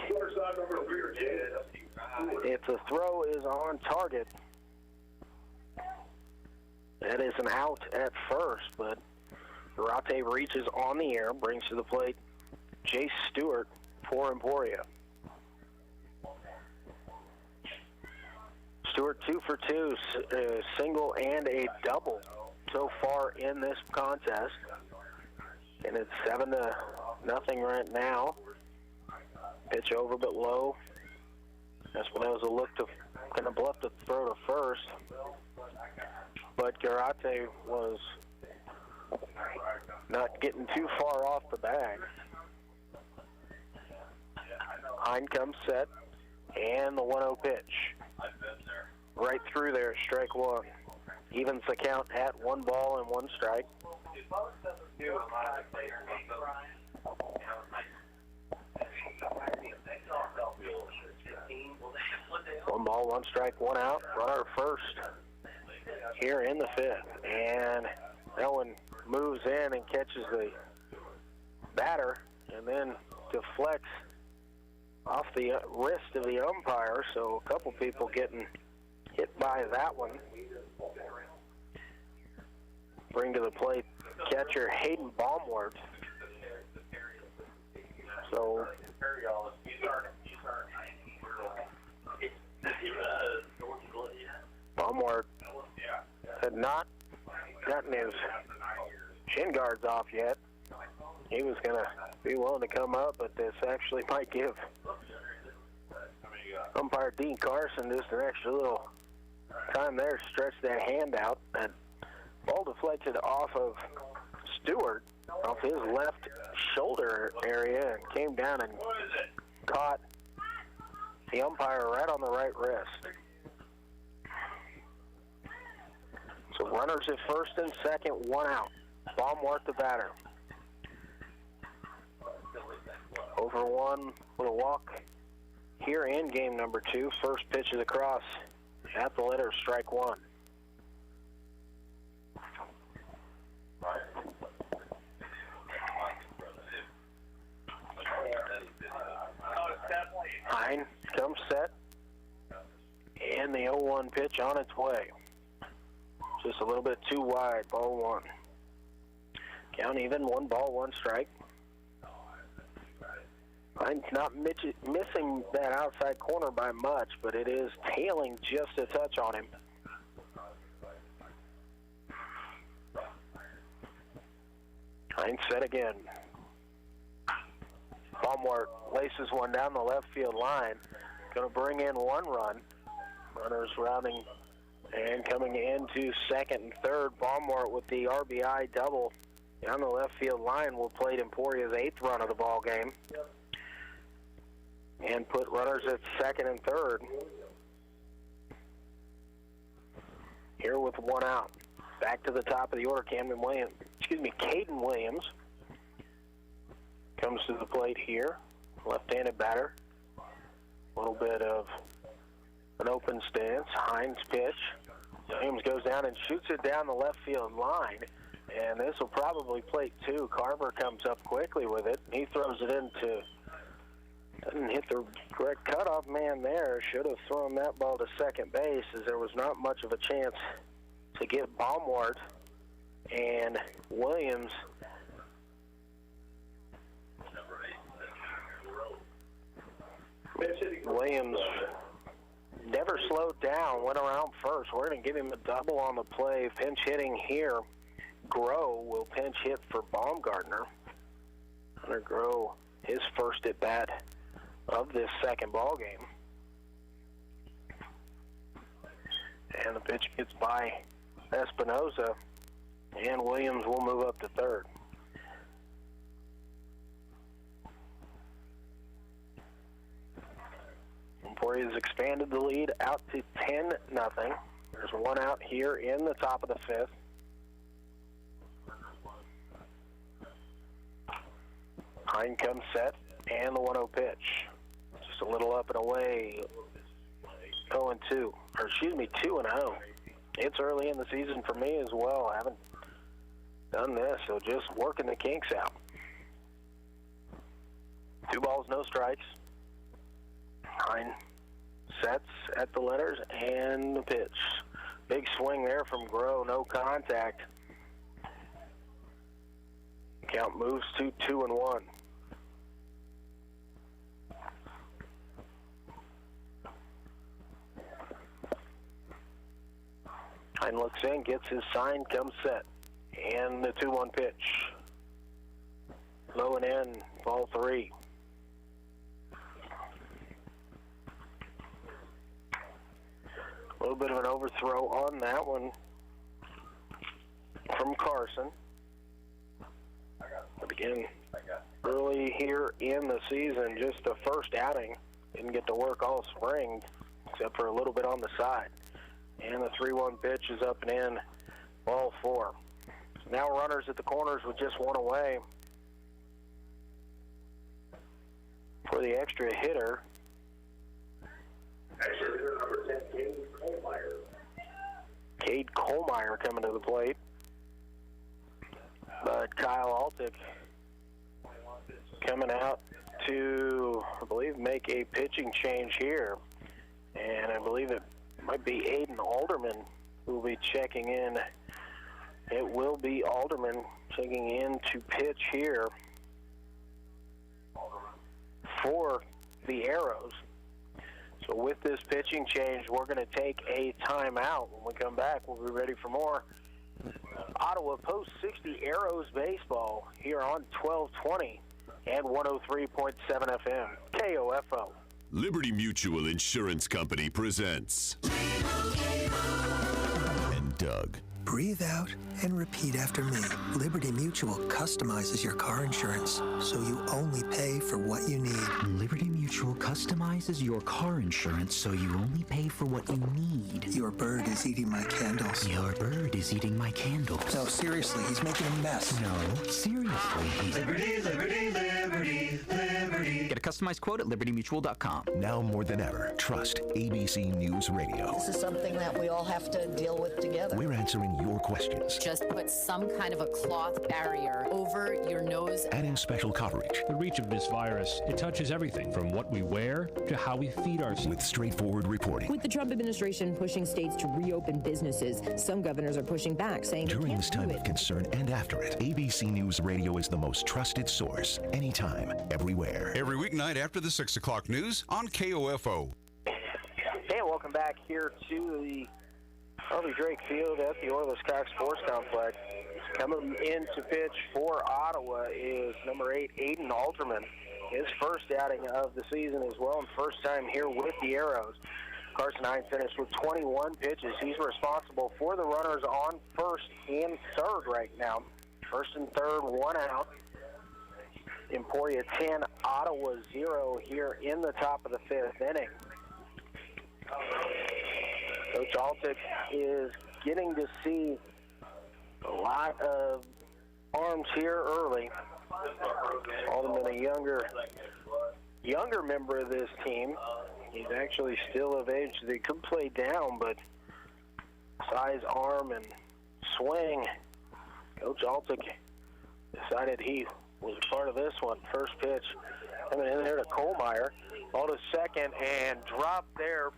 if the throw is on target, that is an out at first, but Garate reaches on the air, brings to the plate Jace Stewart for Emporia. Stewart 2 for 2, a single and a double so far in this contest. And it's 7-0 right now. Pitch over but low. That's when that was a look to kind of bluff the throw to first. But Garate was not getting too far off the bag. Hine comes set, and the 1-0 pitch. Right through there, strike 1. Evens the count at 1 ball and 1 strike. 1 ball, 1 strike, 1 out. Runner first here in the 5th. And that one moves in and catches the batter and then deflects off the wrist of the umpire. So a couple people getting hit by that one. Bring to the plate catcher Hayden Baumwart. So Baumwart had not gotten his shin guards off yet. He was going to be willing to come up, but this actually might give umpire Dean Carson just an extra little time there to stretch that hand out. And ball deflected off of Stewart, off his left shoulder area, and came down and caught the umpire right on the right wrist. So runners at first and second, 1 out. Baumwart the batter. Over 1 with a walk here in game number 2. First pitch is across at the letter, strike 1. Hine comes set. And the 0-1 pitch on its way. Just a little bit too wide, ball one. Count even, 1 ball, 1 strike. Hine's not missing that outside corner by much, but it is tailing just a touch on him. Hine set again. Baumwart laces one down the left field line. Going to bring in 1 run. Runners rounding and coming into second and third. Baumwart with the RBI double down the left field line will play Emporia's 8th run of the ball game. And put runners at second and third. Here with 1 out. Back to the top of the order, Caden Williams comes to the plate here. Left-handed batter. A little bit of an open stance. Hines pitch. Williams goes down and shoots it down the left field line. And this will probably plate 2. Carver comes up quickly with it. He throws it into... Doesn't hit the correct cutoff man there. Should have thrown that ball to second base, as there was not much of a chance to get Baumwart and Williams. Williams never slowed down, went around first. We're going to give him a double on the play. Pinch hitting here. Groh will pinch hit for Baumgartner. Hunter Groh, his first at bat of this second ball game. And the pitch gets by Espinoza, and Williams will move up to third. Emporia's expanded the lead out to 10-0. There's 1 out here in the top of the 5th. Hine comes set, and the 1-0 pitch. Just a little up and away. 0-2, or excuse me, 2-0. It's early in the season for me as well. I haven't done this, so just working the kinks out. 2 balls, no strikes. Hine sets at the letters, and the pitch. Big swing there from Groh, no contact. Count moves to 2-1. Hine looks in, gets his sign, comes set. And the 2-1 pitch. Low and in, ball 3. A little bit of an overthrow on that one from Carson. But again, early here in the season, just the first outing. Didn't get to work all spring, except for a little bit on the side. And the 3-1 pitch is up and in, ball 4. So now runners at the corners with just 1 away. For the extra hitter. Extra hitter number 10, Cade Kohlmeyer. Cade Kohlmeyer coming to the plate. But Kyle Altick coming out to, I believe, make a pitching change here. And I believe it might be Aiden Alderman who will be checking in. It will be Alderman checking in to pitch here for the Arrows. So with this pitching change, we're going to take a timeout. When we come back, we'll be ready for more Ottawa Post 60 Arrows baseball here on 1220 and 103.7 FM, KOFO. Liberty Mutual Insurance Company presents. And Doug. Breathe out and repeat after me. Liberty Mutual customizes your car insurance so you only pay for what you need. Liberty Mutual customizes your car insurance so you only pay for what you need. Your bird is eating my candles. Your bird is eating my candles. No, seriously, he's making a mess. No, seriously, he's... Liberty, liberty, liberty, liberty. Get a customized quote at libertymutual.com. Now more than ever, trust ABC News Radio. This is something that we all have to deal with together. We're answering your questions. Just put some kind of a cloth barrier over your nose. Adding special coverage. The reach of this virus, it touches everything from what we wear to how we feed ourselves. With straightforward reporting. With the Trump administration pushing states to reopen businesses, some governors are pushing back, saying during this time of concern and after it, ABC News Radio is the most trusted source. Anytime, everywhere. Every weeknight after the 6 o'clock news on KOFO. Hey, welcome back here to the Harvey Drake Field at the Oilers Cox Sports Complex. Coming in to pitch for Ottawa is number 8, Aiden Alterman. His first outing of the season as well, and first time here with the Arrows. Carson Hine finished with 21 pitches. He's responsible for the runners on first and third right now. First and third, one out. Emporia 10, Ottawa 0 here in the top of the fifth inning. Coach Altick is getting to see a lot of arms here early. Alderman, a younger member of this team. He's actually still of age that he could play down, but size, arm, and swing, Coach Altick decided he was part of this one. First pitch coming in there to Kohlmeyer. Ball to second and dropped there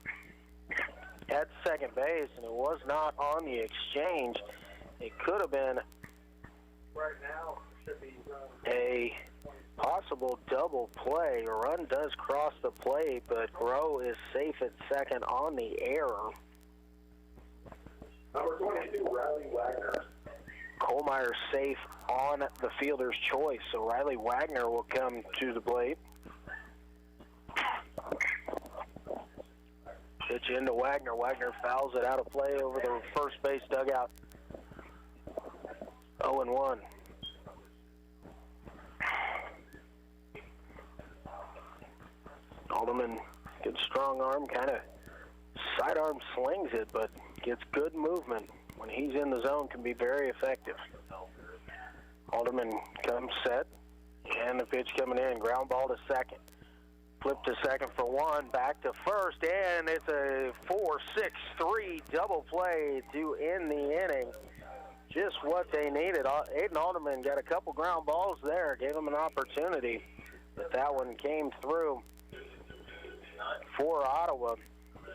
at second base, and it was not on the exchange. It could have been a possible double play. A run does cross the plate, but Groh is safe at second on the error. Number 22, Riley Wagner. Kohlmeyer safe on the fielder's choice, so Riley Wagner will come to the plate. Pitch into Wagner. Wagner fouls it out of play over the first base dugout. 0-1. Alderman, good strong arm, kind of sidearm slings it, but gets good movement. When he's in the zone, can be very effective. Alderman comes set, and the pitch coming in. Ground ball to second. Flip to second for one, back to first, and it's a 4-6-3 double play to end the inning. Just what they needed. Aiden Alderman got a couple ground balls there, gave him an opportunity, but that one came through for Ottawa.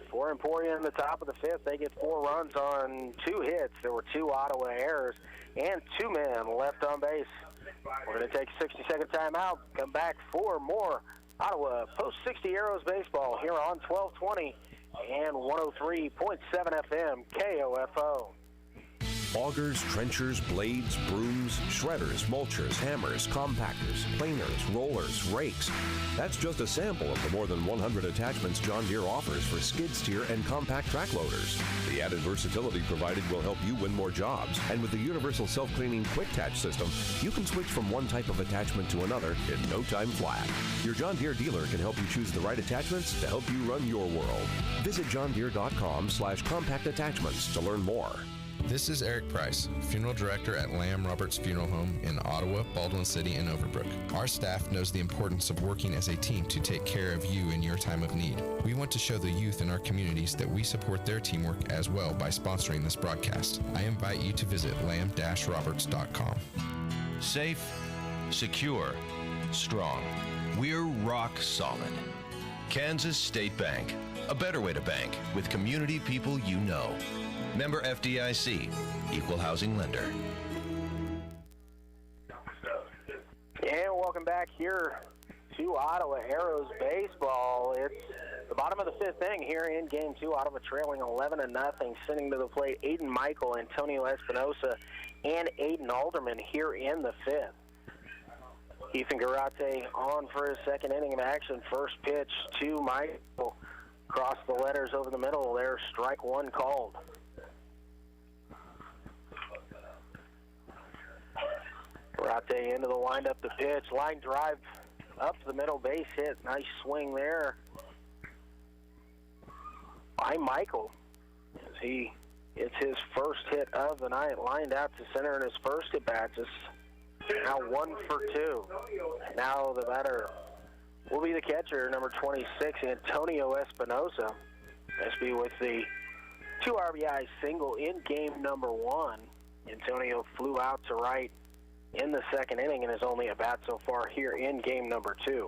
For Emporia in the top of the fifth, they get 4 runs on 2 hits. There were 2 Ottawa errors and 2 men left on base. We're going to take a 60-second timeout, come back for more Ottawa Post-60 Arrows baseball here on 1220 and 103.7 FM KOFO. Augers, trenchers, blades, brooms, shredders, mulchers, hammers, compactors, planers, rollers, rakes. That's just a sample of the more than 100 attachments John Deere offers for skid steer and compact track loaders. The added versatility provided will help you win more jobs. And with the universal self-cleaning quick attach system, you can switch from one type of attachment to another in no time flat. Your John Deere dealer can help you choose the right attachments to help you run your world. Visit johndeere.com/compact attachments to learn more. This is Eric Price, Funeral Director at Lamb Roberts Funeral Home in Ottawa, Baldwin City, and Overbrook. Our staff knows the importance of working as a team to take care of you in your time of need. We want to show the youth in our communities that we support their teamwork as well by sponsoring this broadcast. I invite you to visit lamb-roberts.com. Safe, secure, strong. We're rock solid. Kansas State Bank, a better way to bank with community people you know. Member FDIC, Equal Housing Lender. And welcome back here to Ottawa Arrows baseball. It's the bottom of the fifth inning here in Game 2. Ottawa trailing 11-0, sending to the plate Aiden Michael, Antonio Espinosa, and Aiden Alderman here in the fifth. Ethan Garate on for his second inning of action. First pitch to Michael. Cross the letters over the middle there. Strike one called. Garate into the windup, the pitch. Line drive up the middle, base hit. Nice swing there by Michael. As he gets his first hit of the night. Lined out to center in his first at bat. Just now 1 for 2. Now the batter will be the catcher, number 26, Antonio Espinosa. SB with the 2 RBI single in game number 1. Antonio flew out to right in the second inning and is only at bat so far here in game number 2.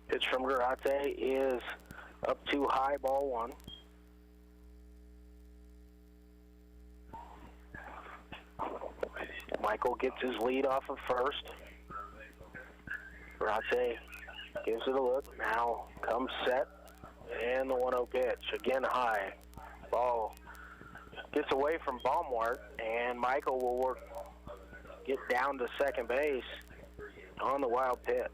Pitch from Garate is up too high, ball 1. Michael gets his lead off of first. Garate gives it a look. Now comes set. And the 1-0 pitch. Again high. Ball gets away from Baumwart. And Michael will get down to second base on the wild pitch.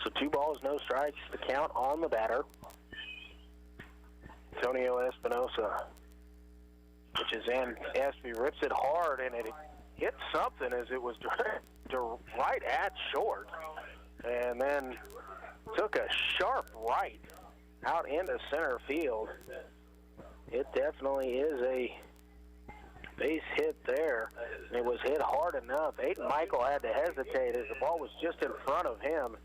So 2 balls, no strikes. The count on the batter. Antonio Espinosa. Which is in. Espy rips it hard, and it hit something as it was right at short. And then took a sharp right out into center field. It definitely is a base hit there. It was hit hard enough. Aiden Michael had to hesitate as the ball was just in front of him.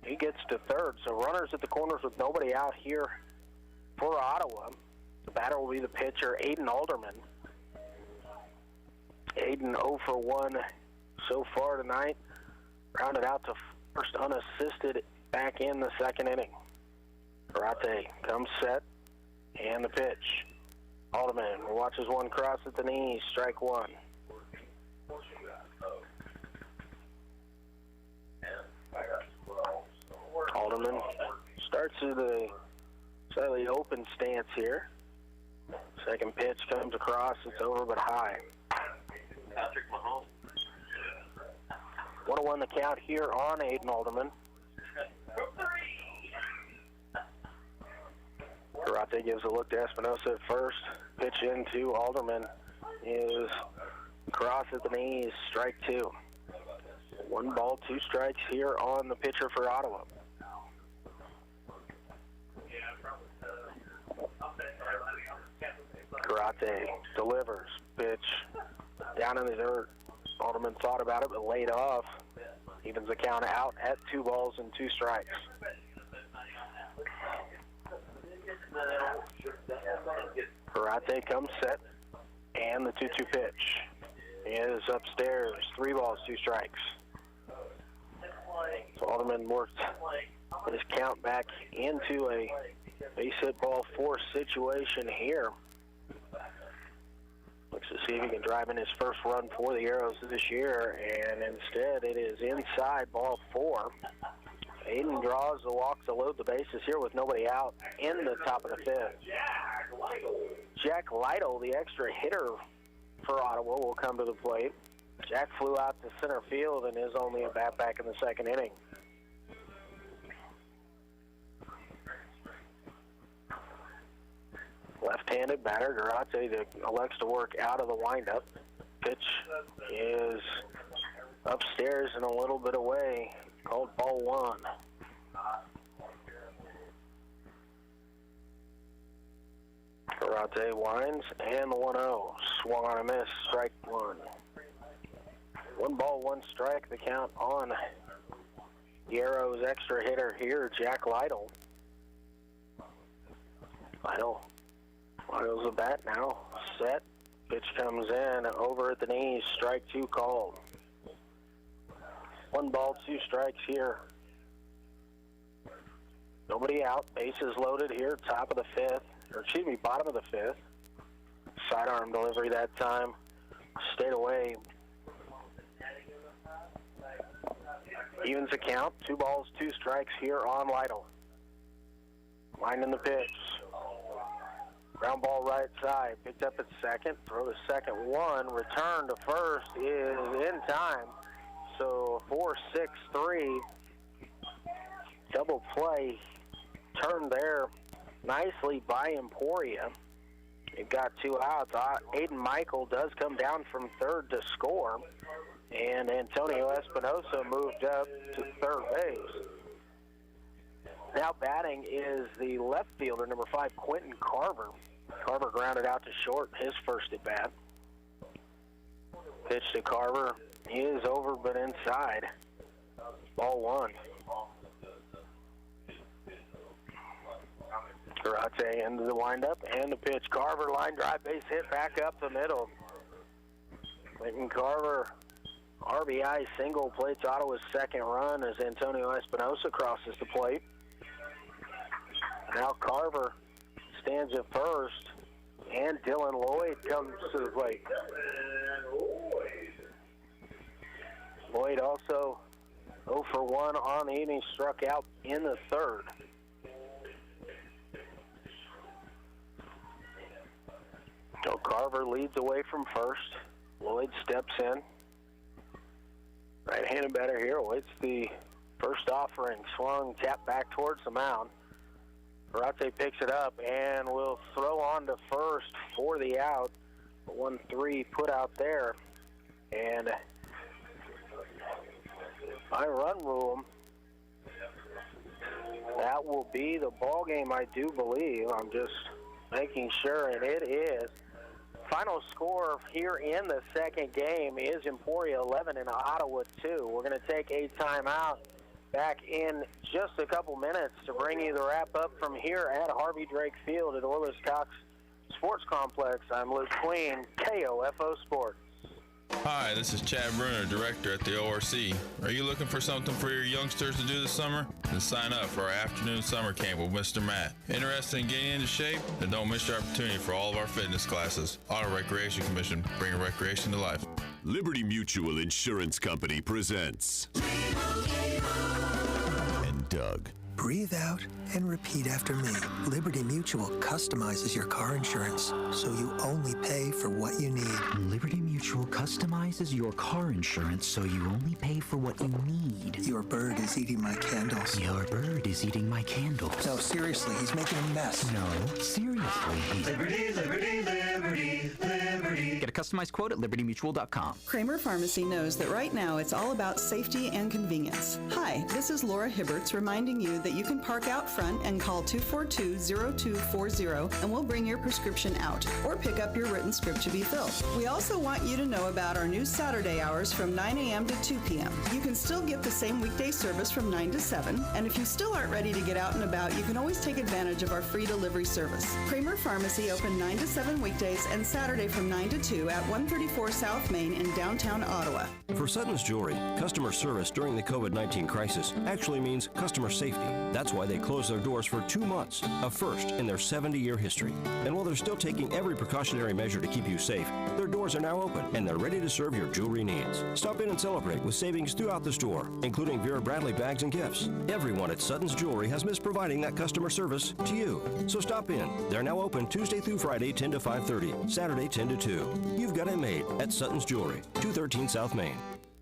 He gets to third. So runners at the corners with nobody out here for Ottawa. The batter will be the pitcher, Aiden Alderman. Aiden 0 for 1 so far tonight. Rounded out to first unassisted back in the second inning. Karate comes set, and the pitch. Alderman watches one cross at the knees, strike 1. Alderman starts with a slightly open stance here. Second pitch comes across, it's over but high. 1-1 the count here on Aiden Alderman. Karate gives a look to Espinosa at first. Pitch into Alderman is cross at the knees, strike 2. 1 ball, 2 strikes here on the pitcher for Ottawa. Karate delivers. Pitch down in the dirt. Alderman thought about it but laid off. Evens the count out at 2 balls and 2 strikes. Karate comes set, and the 2-2 pitch is upstairs. 3 balls, 2 strikes. So Alderman worked his count back into a base hit ball 4 situation here. Looks to see if he can drive in his first run for the Arrows this year, and instead it is inside, ball 4. Aiden draws the walk to load the bases here with nobody out in the top of the 5th. Jack Lytle, the extra hitter for Ottawa, will come to the plate. Jack flew out to center field and is only a bat back in the second inning. Left-handed batter, Garate, that elects to work out of the windup. Pitch is upstairs and a little bit away, called ball 1. Garate winds, and the 1-0. Swung on a miss, strike 1. 1 ball, 1 strike, the count on the Arrows' extra hitter here, Jack Lytle. Lytle's a bat now, set. Pitch comes in, over at the knees, strike 2 called. 1 ball, 2 strikes here. Nobody out, bases loaded here, top of the 5th, or excuse me, bottom of the 5th. Sidearm delivery that time, stayed away. Evens the count, 2 balls, 2 strikes here on Lytle. Winding the pitch. Ground ball right side, picked up at second, throw to second 1, return to first is in time. So 4-6-3, double play, turned there nicely by Emporia. It got 2 outs. Aiden Michael does come down from third to score, and Antonio Espinosa moved up to third base. Now batting is the left fielder, number 5, Quentin Carver. Carver grounded out to short, his first at bat. Pitch to Carver is over but inside. Ball 1. Karate into the windup and the pitch. Carver line drive, base hit back up the middle. Quentin Carver, RBI single, plates Ottawa's second run as Antonio Espinosa crosses the plate. Now Carver stands at first, and Dylan Lloyd comes to the plate. Lloyd also 0 for 1 on the evening, struck out in the third. So Carver leads away from first. Lloyd steps in. Right-handed batter here awaits the first offering. Swung, tapped back towards the mound. Karate picks it up and will throw on to first for the out. 1-3 put out there. And by run rule, that will be the ball game, I do believe. I'm just making sure, and it is. Final score here in the second game is Emporia 11 and Ottawa 2. We're going to take a timeout. Back in just a couple minutes to bring you the wrap-up from here at Harvey Drake Field at Orlis Cox Sports Complex. I'm Luke Queen, KOFO Sports. Hi, this is Chad Bruner, Director at the ORC. Are you looking for something for your youngsters to do this summer? Then sign up for our afternoon summer camp with Mr. Matt. Interested in getting into shape? Then don't miss your opportunity for all of our fitness classes. Auto Recreation Commission, bringing recreation to life. Liberty Mutual Insurance Company presents and Doug. Breathe out and repeat after me. Liberty Mutual customizes your car insurance so you only pay for what you need. Liberty Mutual customizes your car insurance so you only pay for what you need. Your bird is eating my candles. Your bird is eating my candles. No, seriously, he's making a mess. No, seriously, he's... Liberty, liberty, liberty, liberty. Get a customized quote at libertymutual.com. Kramer Pharmacy knows that right now it's all about safety and convenience. Hi, this is Laura Hibberts reminding you that you can park out front and call 242-0240 and we'll bring your prescription out or pick up your written script to be filled. We also want you to know about our new Saturday hours from 9 a.m. to 2 p.m. You can still get the same weekday service from 9 to 7, and if you still aren't ready to get out and about, you can always take advantage of our free delivery service. Kramer Pharmacy open 9 to 7 weekdays and Saturday from 9 to 2 at 134 South Main in downtown Ottawa. For Sutton's Jewelry, customer service during the COVID-19 crisis actually means customer safety. That's why they closed their doors for 2 months, a first in their 70-year history. And while they're still taking every precautionary measure to keep you safe, their doors are now open and they're ready to serve your jewelry needs. Stop in and celebrate with savings throughout the store, including Vera Bradley bags and gifts. Everyone at Sutton's Jewelry has missed providing that customer service to you. So stop in. They're now open Tuesday through Friday, 10 to 5:30, Saturday, 10 to 2. You've got it made at Sutton's Jewelry, 213 South Main.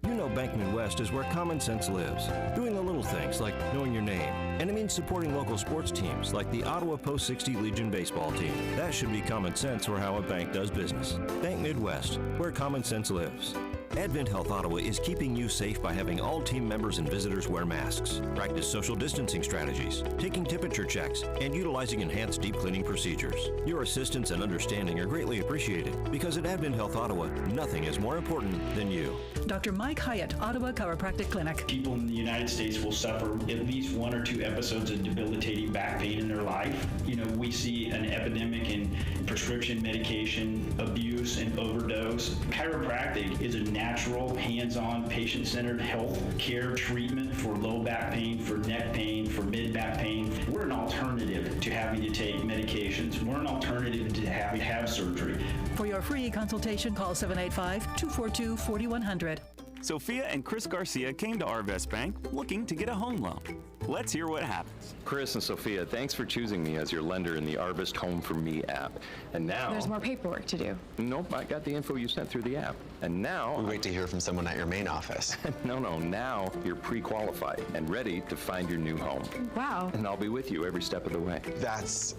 You know Bank Midwest is where common sense lives. Doing the little things like knowing your name. And it means supporting local sports teams like the Ottawa Post 60 Legion baseball team. That should be common sense for how a bank does business. Bank Midwest, where common sense lives. Advent Health Ottawa is keeping you safe by having all team members and visitors wear masks, practice social distancing strategies, taking temperature checks, and utilizing enhanced deep cleaning procedures. Your assistance and understanding are greatly appreciated because at Advent Health Ottawa, nothing is more important than you. Dr. Mike Hyatt, Ottawa Chiropractic Clinic. People in the United States will suffer at least 1 or 2 episodes of debilitating back pain in their life. You know, we see an epidemic in prescription medication abuse and overdose. Chiropractic is a natural, hands-on, patient-centered health care treatment for low back pain, for neck pain, for mid-back pain. We're an alternative to having to take medications. We're an alternative to having to have surgery. For your free consultation, call 785-242-4100. Sophia and Chris Garcia came to Arvest Bank looking to get a home loan. Let's hear what happens. Chris and Sophia, thanks for choosing me as your lender in the Arvest Home for Me app. And now... There's more paperwork to do. Nope, I got the info you sent through the app. And now... We wait to hear from someone at your main office. No, now you're pre-qualified and ready to find your new home. Wow. And I'll be with you every step of the way. That's...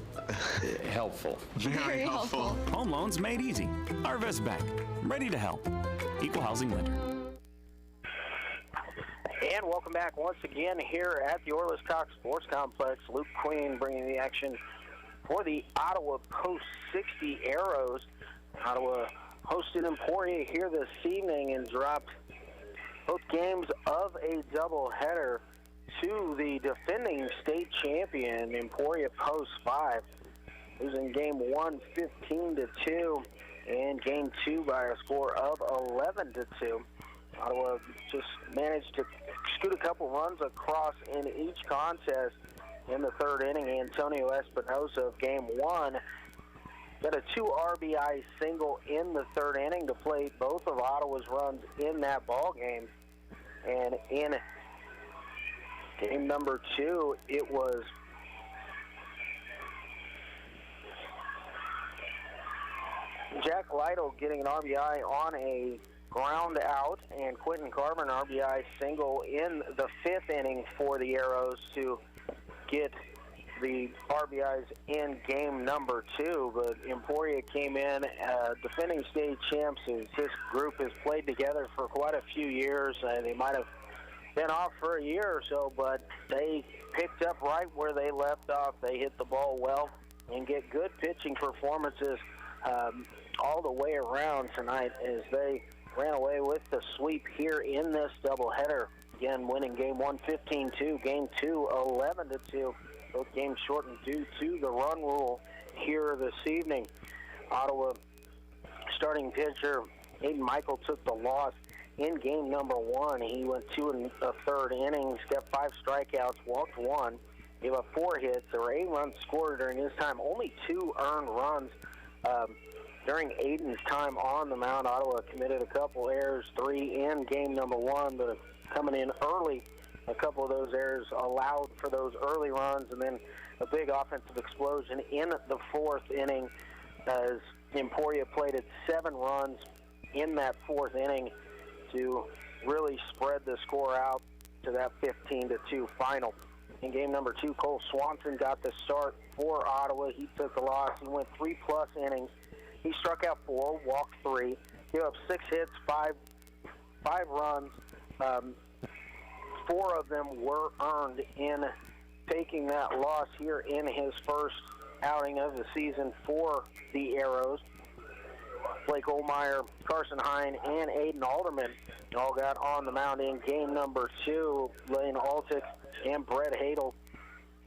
helpful. Very helpful. Home loans made easy. Arvest Bank, ready to help. Equal housing lender. And welcome back once again here at the Orlis Cox Sports Complex. Luke Queen bringing the action for the Ottawa Post 60 Arrows. Ottawa hosted Emporia here this evening and dropped both games of a doubleheader to the defending state champion, Emporia Post 5. Losing game 1, 15-2, and game 2 by a score of 11-2. Ottawa just managed to scoot a couple runs across in each contest in the third inning. Antonio Espinosa of game 1 got a 2 RBI single in the third inning to play both of Ottawa's runs in that ball game. And in game number 2, it was Jack Lytle getting an RBI on a ground out, and Quentin Carver an RBI single in the 5th inning for the Arrows to get the RBIs in game number 2. But Emporia came in defending state champs. This group has played together for quite a few years. They might have been off for a year or so, but they picked up right where they left off. They hit the ball well and get good pitching performances all the way around tonight as they ran away with the sweep here in this doubleheader. Again, winning game 1, 15-2, game 2, 11-2. Both games shortened due to the run rule here this evening. Ottawa starting pitcher Aiden Michael took the loss in game number 1. He went 2 1/3 innings, got 5 strikeouts, walked 1, gave up 4 hits. There were 8 runs scored during his time, only 2 earned runs. During Aiden's time on the mound, Ottawa committed a couple errors, 3 in game number 1, but coming in early, a couple of those errors allowed for those early runs, and then a big offensive explosion in the 4th inning as Emporia plated 7 runs in that 4th inning to really spread the score out to that 15-2 final. In game number 2, Cole Swanson got the start for Ottawa. He took the loss. He went 3+ innings. He struck out 4, walked 3, gave up 6 hits, 5 runs. 4 of them were earned in taking that loss here in his first outing of the season for the Arrows. Blake Olmeyer, Carson Hine, and Aiden Alderman all got on the mound in game number 2. Lane Altick and Brett Hadel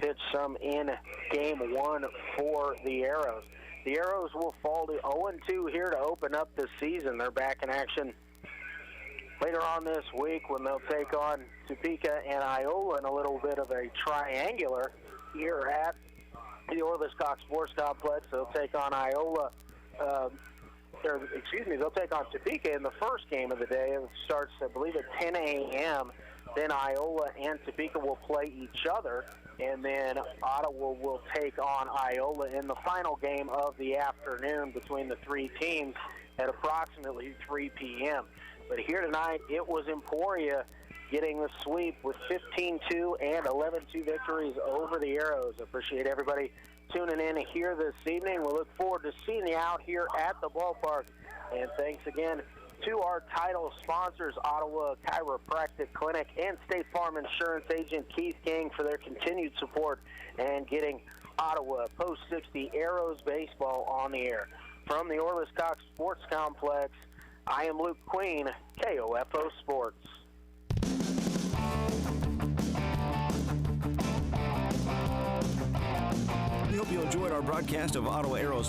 pitched some in game 1 for the Arrows. The Arrows will fall to 0-2 here to open up the season. They're back in action later on this week when they'll take on Topeka and Iola in a little bit of a triangular here at the Orlis Cox Sports Complex. They'll take on Iola, they'll take on Topeka in the first game of the day. It starts, I believe, at 10 a.m. Then Iola and Topeka will play each other, and then Ottawa will take on Iola in the final game of the afternoon between the 3 teams at approximately 3 p.m. But here tonight, it was Emporia getting the sweep with 15-2 and 11-2 victories over the Arrows. Appreciate everybody tuning in here this evening. We look forward to seeing you out here at the ballpark. And thanks again to our title sponsors, Ottawa Chiropractic Clinic and State Farm Insurance Agent Keith King, for their continued support and getting Ottawa Post 60 Arrows baseball on the air. From the Orlis Cox Sports Complex, I am Luke Queen, KOFO Sports. We hope you enjoyed our broadcast of Ottawa Arrows